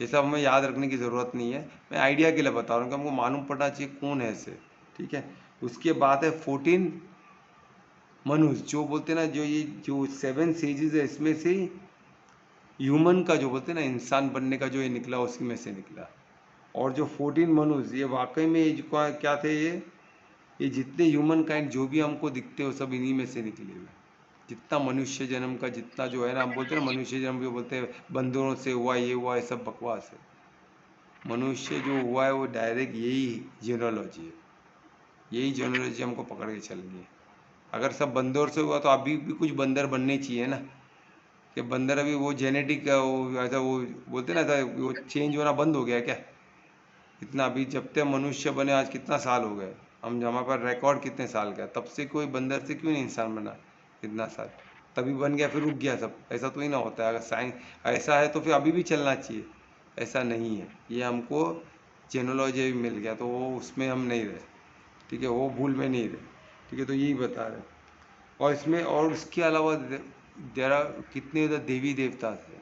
ये सब हमें याद रखने की ज़रूरत नहीं है, मैं आइडिया के लिए बता रहा हूँ कि हमको मालूम पड़ना चाहिए कौन है ऐसे, ठीक है। उसके बाद है 14 मनुष्य, जो बोलते हैं ना, जो ये जो 7 सेजेस है, इसमें से ह्यूमन का जो बोलते हैं ना, इंसान बनने का जो ये निकला, उसी में से निकला। और जो 14 मनुष्य, ये वाकई में ये जो क्या थे, ये जितने ह्यूमन काइंड जो भी हमको दिखते हो, सब इन्हीं में से निकले हुए। जितना मनुष्य जन्म का जितना जो है ना, हम बोलते हैं ना मनुष्य जन्म भी बोलते हैं बंदरों से हुआ, ये हुआ, ये सब बकवास है। मनुष्य जो हुआ है वो डायरेक्ट यही जीनोलॉजी है, यही जीनोलॉजी हमको पकड़ के चलनी है। अगर सब बंदर से हुआ तो अभी भी कुछ बंदर बनने चाहिए ना, कि बंदर अभी वो जेनेटिक वो ऐसा वो बोलते ना, ऐसा वो चेंज होना बंद हो गया है क्या? इतना अभी जब तक मनुष्य बने आज कितना साल हो गए, हम हमारे पास रिकॉर्ड कितने साल का, तब से कोई बंदर से क्यों नहीं इंसान बना इतना साल? तभी बन गया फिर रुक गया सब, ऐसा तो ही ना होता है। अगर साइंस ऐसा है तो फिर अभी भी चलना चाहिए, ऐसा नहीं है। ये हमको जेनोलॉजी मिल गया तो वो उसमें हम नहीं रहे, ठीक है, वो भूल में नहीं रहे, ठीक है। तो यही बता रहे। और इसमें और उसके अलावा जरा कितने उधर देवी देवता थे।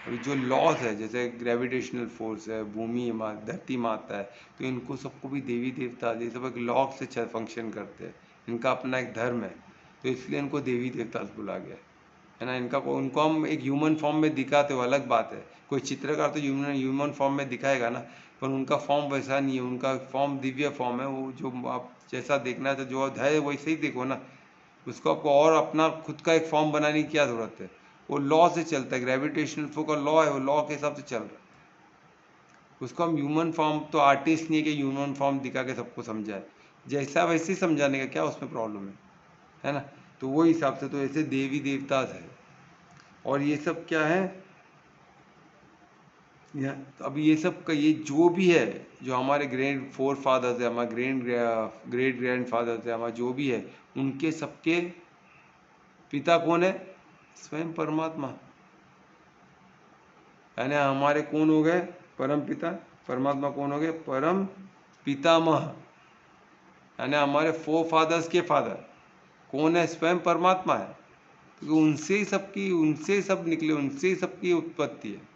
अभी जो लॉस है, जैसे ग्रेविटेशनल फोर्स है, भूमि धरती माता है, तो इनको सबको भी देवी देवता, ये सब एक लॉ से फंक्शन करते हैं, इनका अपना एक धर्म है, तो इसलिए इनको देवी देवता बुला गया है ना। इनका उनको हम एक ह्यूमन फॉर्म में दिखाते हो, अलग बात है, कोई चित्रकार तो ह्यूमन फॉर्म में दिखाएगा ना, पर उनका फॉर्म वैसा नहीं है, उनका फॉर्म दिव्य फॉर्म है। वो जो आप जैसा देखना है जो है वैसे ही देखो ना, उसको आपको और अपना खुद का एक फॉर्म बनाने की क्या ज़रूरत है? वो लॉ से चलता है, ग्रेविटेशनल फोर्स का लॉ है, वो लॉ के हिसाब से चल रहा है। उसको हम ह्यूमन फॉर्म, तो आर्टिस्ट नहीं है कि ह्यूमन फॉर्म दिखा के सबको समझाए, जैसा वैसे ही समझाने का क्या उसमें प्रॉब्लम है ना। तो वो हिसाब से तो ऐसे देवी देवता है। और ये सब क्या है, तो अभी ये सब का ये जो भी है, जो हमारे ग्रेट फोर फादर्स है, हमारे ग्रेट ग्रैंड फादर्स है, हमारे जो भी है, उनके सबके पिता कौन है? स्वयं परमात्मा। यानी हमारे कौन हो गए? परम पिता। परमात्मा कौन हो गए? परम पितामह। यानी हमारे फोर फादर्स के फादर कौन है? स्वयं परमात्मा है, क्योंकि उनसे ही सबकी, उनसे ही सब निकले, उनसे ही सबकी उत्पत्ति है।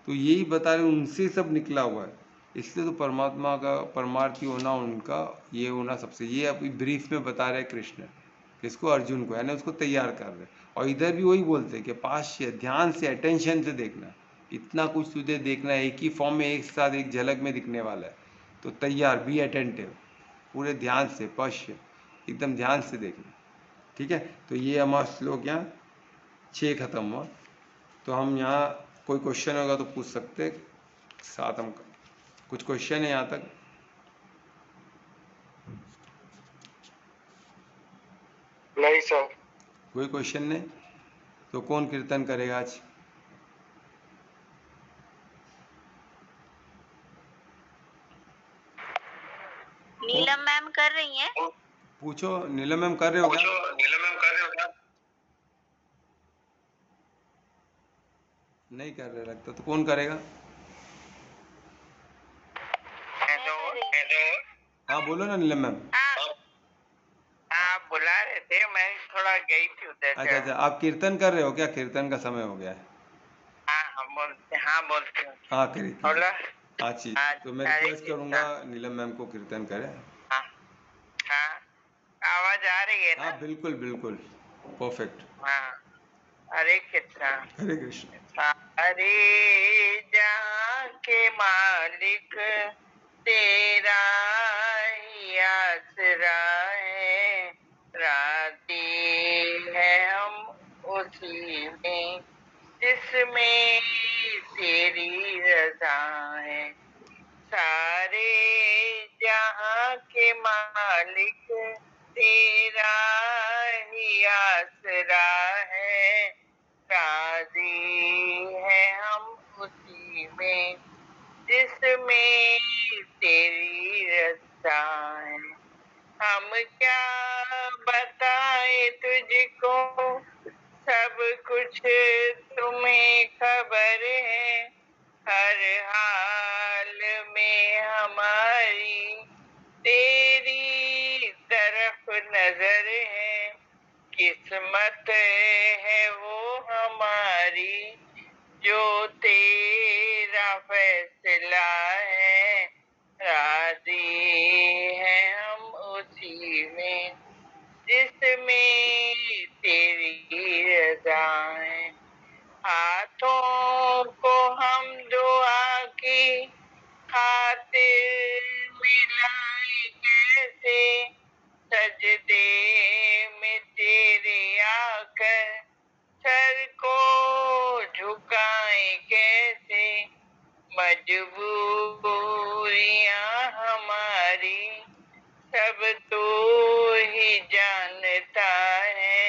तो यही बता रहे, उनसे ही सब निकला हुआ है, इसलिए तो परमात्मा का परमार्थी होना, उनका ये होना सबसे, ये अभी ब्रीफ में बता रहे कृष्ण, किसको? अर्जुन को, यानी उसको तैयार कर रहे। और इधर भी वही बोलते हैं कि पाश्य, ध्यान से, अटेंशन से देखना, इतना कुछ तुझे देखना है, एक ही फॉर्म में एक साथ एक झलक में दिखने वाला है, तो तैयार, बी अटेंटिव, पूरे ध्यान से, पश्य, एकदम ध्यान से देखना, ठीक है। तो ये हमारा श्लोक यहाँ 6 खत्म हुआ। तो हम यहाँ कोई क्वेश्चन होगा तो पूछ सकते, साथ हम कुछ क्वेश्चन है यहाँ तक? नहीं सर। कोई क्वेश्चन नहीं? तो कौन कीर्तन करेगा आज? नीलम मैम कर रही हैं। पूछो, नीलम मैम कर रहे हो क्या? नीलम मैम कर रहे हो क्या? नहीं कर रहे लगता, तो कौन करेगा? Hello hello. हाँ बोलो ना नीलम मैम। आप बुला रहे थे, मैं थोड़ा गई थी उधर। अच्छा अच्छा, आप कीर्तन कर रहे हो क्या? कीर्तन का समय हो गया है। हाँ बोलते हैं। हाँ करिए कीजिए। बोला। हाँ जी, तो मैं हरे रिक्वेस्ट करूँगा नीलम मैम को कीर्तन करें। हाँ हाँ, आवाज आ रही है ना? हाँ बिल्कुल बिल्कुल, परफेक्ट। हाँ, हरे कृष्णा। हरे कृष्ण। सारे जहाँ के मालिक तेरा ही आसरा है, राती है हम उसी में जिसमें तेरी रजा है। सारे जहाँ के मालिक तेरा ही आसरा है, राजी है हम उसी में जिसमें तेरी रजा है। हम क्या बताए तुझको, सब कुछ तुम्हें खबर है, हर हाल में हमारी तेरी तरफ नजर है। किस्मत है वो हमारी जो तेरा फैसला है, राजी है हम उसी में जिसमें तेरी रजा है। हाथों को हम दुआ की खातिर मिलाए कैसे, सजदे में तेरे आकर सर को झुकाए कैसे। मजबूरियां हमारी सब तो ही जानता है,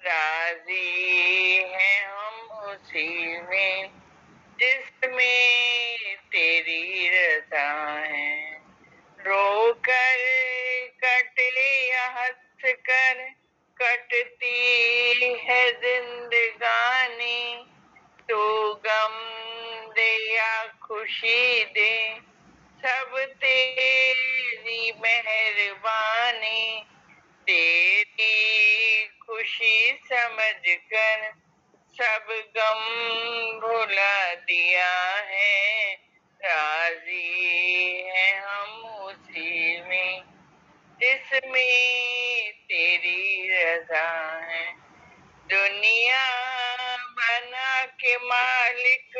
राजी है हम उसी में जिसमें तेरी रजा है। रोकर कटे या हंस कर कटती है जिंदगानी, तो गम दे या खुशी दे सब तेरी मेहरबानी। तेरी खुशी समझकर सब गम भुला दिया है, राजी है हम उसी में जिसमें तेरी रजा है। दुनिया बना के मालिक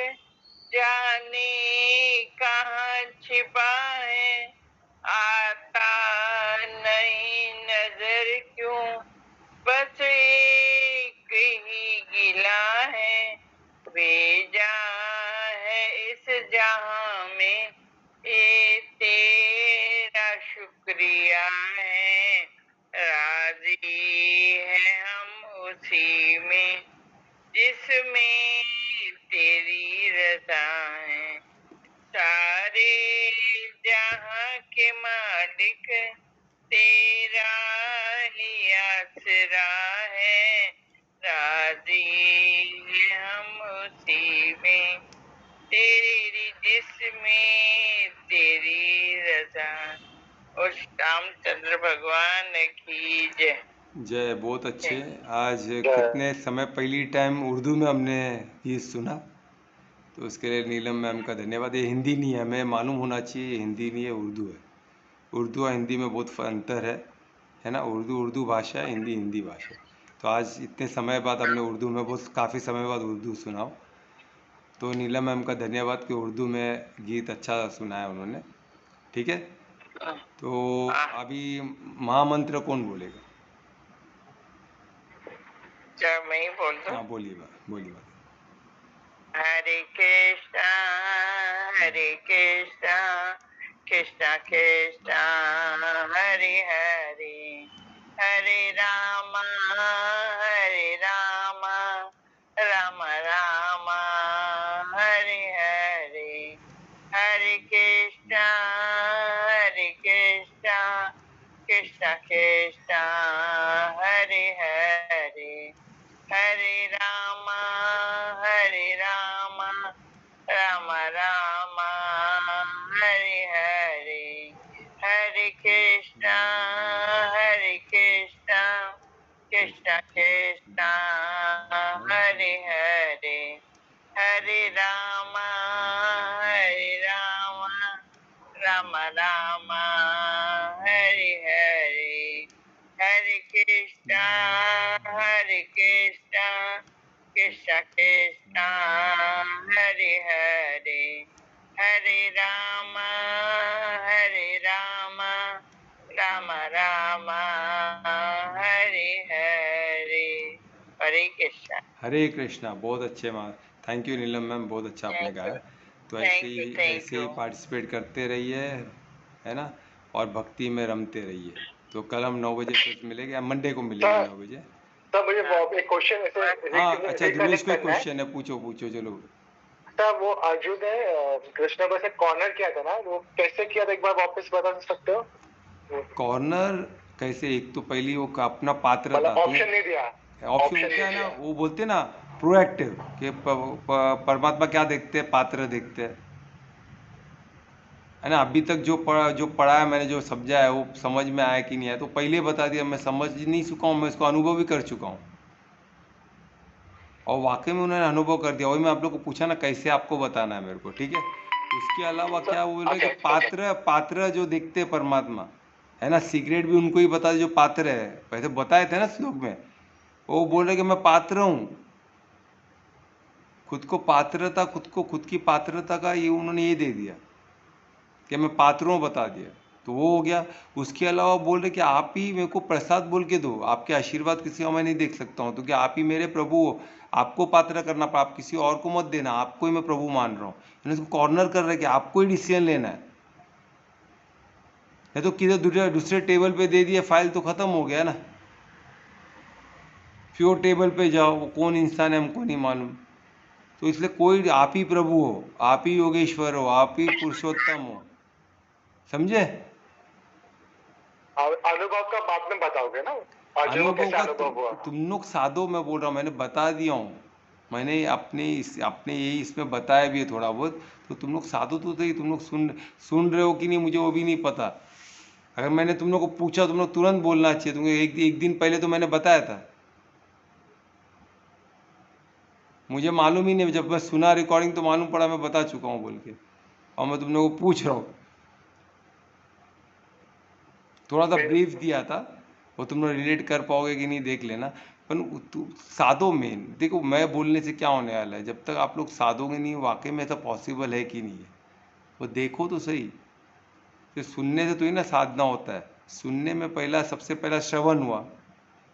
जाने कहाँ छिपा है, आता नहीं नजर क्यों, बस एक ही गिला है। भेजा है इस जहां में ये तेरा शुक्रिया है, राजी है हम उसी में जिसमें तेरी रजा है। सारे जहां के मालिक तेरा ही आसरा है, राजी है हम उसी में तेरी जिसमें तेरी रजा। और रामचंद्र भगवान की जय। जय। बहुत अच्छे। आज कितने समय पहली टाइम उर्दू में हमने ये सुना, तो उसके लिए नीलम मैम का धन्यवाद। ये हिंदी नहीं है, हमें मालूम होना चाहिए ये हिंदी नहीं है, उर्दू है। उर्दू और हिंदी में बहुत अंतर है ना। उर्दू भाषा है, हिंदी हिंदी भाषा है। तो आज इतने समय बाद हमने उर्दू में बहुत काफ़ी समय बाद उर्दू सुना। तो नीलम मैम का धन्यवाद कि उर्दू में गीत अच्छा सुनाया उन्होंने। ठीक है, तो अभी महामंत्र कौन बोलेगा? क्या मैं ही बोल दूं? हाँ, बोलिए बोलिए। हरे कृष्णा कृष्णा कृष्णा हरे हरे, हरे राम राम राम हरे हरे। हरे कृष्णा कृष्णा कृष्णा हरे हरे, हरे राम राम राम हरे हरे। हरे कृष्णा कृष्णा कृष्णा हरे हरे, हरे राम राम राम हरे हरे। हरे कृष्णा कृष्णा कृष्णा हरे हरे, हरे राम राम राम हरे हरे। हरे कृष्णा। हरे कृष्णा। बहुत अच्छे माँ, थैंक यू नीलम मैम, बहुत अच्छा आपने गाया। तो ऐसे ही पार्टिसिपेट करते रहिए, है ना, और भक्ति में रमते रहिए। तो कल हम 9 बजे फिर मिलेंगे, मंडे को मिलेंगे 9 बजे। सर मुझे एक क्वेश्चन हाँ अच्छा, ध्रुवेश कोई क्वेश्चन है, पूछो चलो। सर वो अर्जुन ने कृष्ण को से कॉर्नर किया था ना, वो कैसे किया था, एक बार वापस बता सकते हो? कॉर्नर कैसे? एक तो पहली वो अपना पात्र था, ऑप्शन नहीं दिया। ऑप्शन क्या है ना, वो बोलते ना प्रोएक्टिव कि परमात्मा क्या देखते हैं, पात्र देखते हैं, है ना। अभी तक जो पढ़ा है मैंने, जो समझा है, वो समझ में आया कि नहीं आया, तो पहले बता दिया। मैं समझ नहीं चुका हूँ, मैं इसको अनुभव भी कर चुका हूँ। और वाकई में उन्होंने अनुभव कर दिया। वही मैं आप लोग को पूछा ना कैसे आपको बताना है मेरे को, ठीक है। उसके अलावा क्या बोल रहे कि पात्र पात्र जो देखते हैं परमात्मा है ना, सीक्रेट भी उनको ही बता जो पात्र है, पहले बताए थे ना श्लोक में। वो बोल रहे कि मैं पात्र हूँ, खुद को पात्रता, खुद की पात्रता का ये उन्होंने ये दे दिया कि मैं पात्र हूँ, बता दिया, तो वो हो गया। उसके अलावा बोल रहे कि आप ही मेरे को प्रसाद बोल के दो, आपके आशीर्वाद किसी और मैं नहीं देख सकता हूँ, तो क्या आप ही मेरे प्रभु हो, आपको पात्र करना पड़ा, आप किसी और को मत देना, आपको ही मैं प्रभु मान रहा हूँ। यानी उसको कॉर्नर कर रहे कि आपको ही डिसीजन लेना है। तो किधर दूसरे टेबल पे दे दिया फाइल तो खत्म हो गया ना। प्योर टेबल पे जाओ, वो कौन इंसान है हमको नहीं मालूम। तो इसलिए कोई, आप ही प्रभु हो, आप ही योगेश्वर हो, आप ही पुरुषोत्तम हो, समझे। अनुभव का बाद में बताओगे ना, अर्जुन को कैसे अनुभव हुआ? तुम लोग साधो, मैं बोल रहा हूँ, मैंने बता दिया हूँ, मैंने अपने यही इसमें बताया भी है थोड़ा बहुत। तो तुम लोग साधो तो सही, तुम लोग सुन रहे हो कि नहीं मुझे वो भी नहीं पता। अगर मैंने तुम लोग को पूछा, तुम लोग तुरंत बोलना चाहिए, तुमको एक दिन पहले तो मैंने बताया था। मुझे मालूम ही नहीं, जब मैं सुना रिकॉर्डिंग तो मालूम पड़ा मैं बता चुका हूँ बोल के, और मैं तुम लोगों को पूछ रहा हूँ। थोड़ा सा ब्रीफ दिया था, वो तुम लोग रिलेट कर पाओगे कि नहीं देख लेना। पर साधो मेन, देखो मैं बोलने से क्या होने वाला है, जब तक आप लोग साधोगे नहीं वाकई में ऐसा पॉसिबल है कि नहीं है, वो देखो तो सही। तो सुनने से तो ही ना साधना होता है। सुनने में सबसे पहला श्रवण हुआ,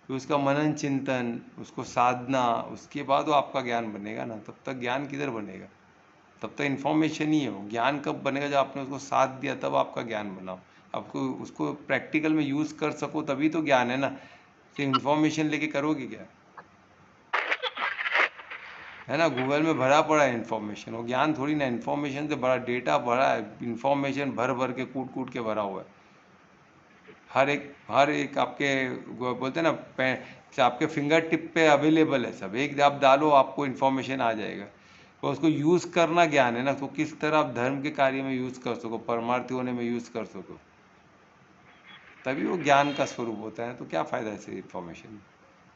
फिर उसका मनन चिंतन, उसको साधना, उसके बाद वो आपका ज्ञान बनेगा ना। तब तक ज्ञान किधर बनेगा, तब तक इन्फॉर्मेशन ही है। वो ज्ञान कब बनेगा, जब आपने उसको साथ दिया तब आपका ज्ञान बना। आपको उसको प्रैक्टिकल में यूज़ कर सको तभी तो ज्ञान है ना। तो इन्फॉर्मेशन लेके करोगे क्या, है ना। गूगल में भरा पड़ा है इन्फॉर्मेशन, वो ज्ञान थोड़ी ना। इन्फॉर्मेशन से भरा, डेटा भरा है, इन्फॉर्मेशन भर भर के कूट कूट के भरा हुआ है। हर एक आपके बोलते हैं ना, आपके फिंगर टिप पे अवेलेबल है सब। एक आप डालो आपको इन्फॉर्मेशन आ जाएगा। तो उसको यूज़ करना ज्ञान है ना। तो किस तरह आप धर्म के कार्य में यूज़ कर सको, परमार्थी होने में यूज़ कर सको, तभी वो ज्ञान का स्वरूप होता है। तो क्या फ़ायदा ऐसे इन्फॉर्मेशन,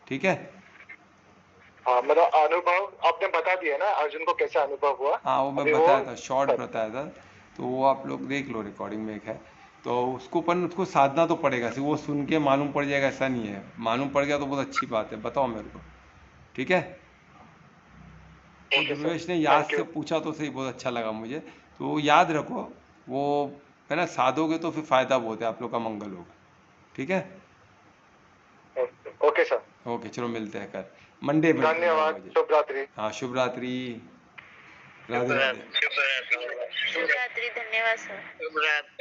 ठीक है। हाँ, मतलब अनुभव आपने बता दिया ना, अर्जुन को कैसे अनुभव हुआ। हाँ वो मैं अभी बताया था, शॉर्ट बताया था, तो वो आप लोग देख लो, रिकॉर्डिंग में एक है। तो उसको साधना तो पड़ेगा, सिर्फ वो सुन के मालूम पड़ जाएगा ऐसा नहीं है। मालूम पड़ गया तो बहुत अच्छी बात है, बताओ मेरे को, ठीक है। तो ध्रुवेश ने याद से पूछा तो सही, बहुत अच्छा लगा मुझे। तो याद रखो वो, है ना, साधोगे तो फिर फ़ायदा बहुत है, आप लोग का मंगल होगा, ठीक है। ओके सर, ओके चलो मिलते हैं कल मंडे में। धन्यवाद, शुभ रात्रि। हाँ शुभ रात्रि, राधे राधे। शुभ रात्रि, धन्यवाद सर। शुभ रात्रि।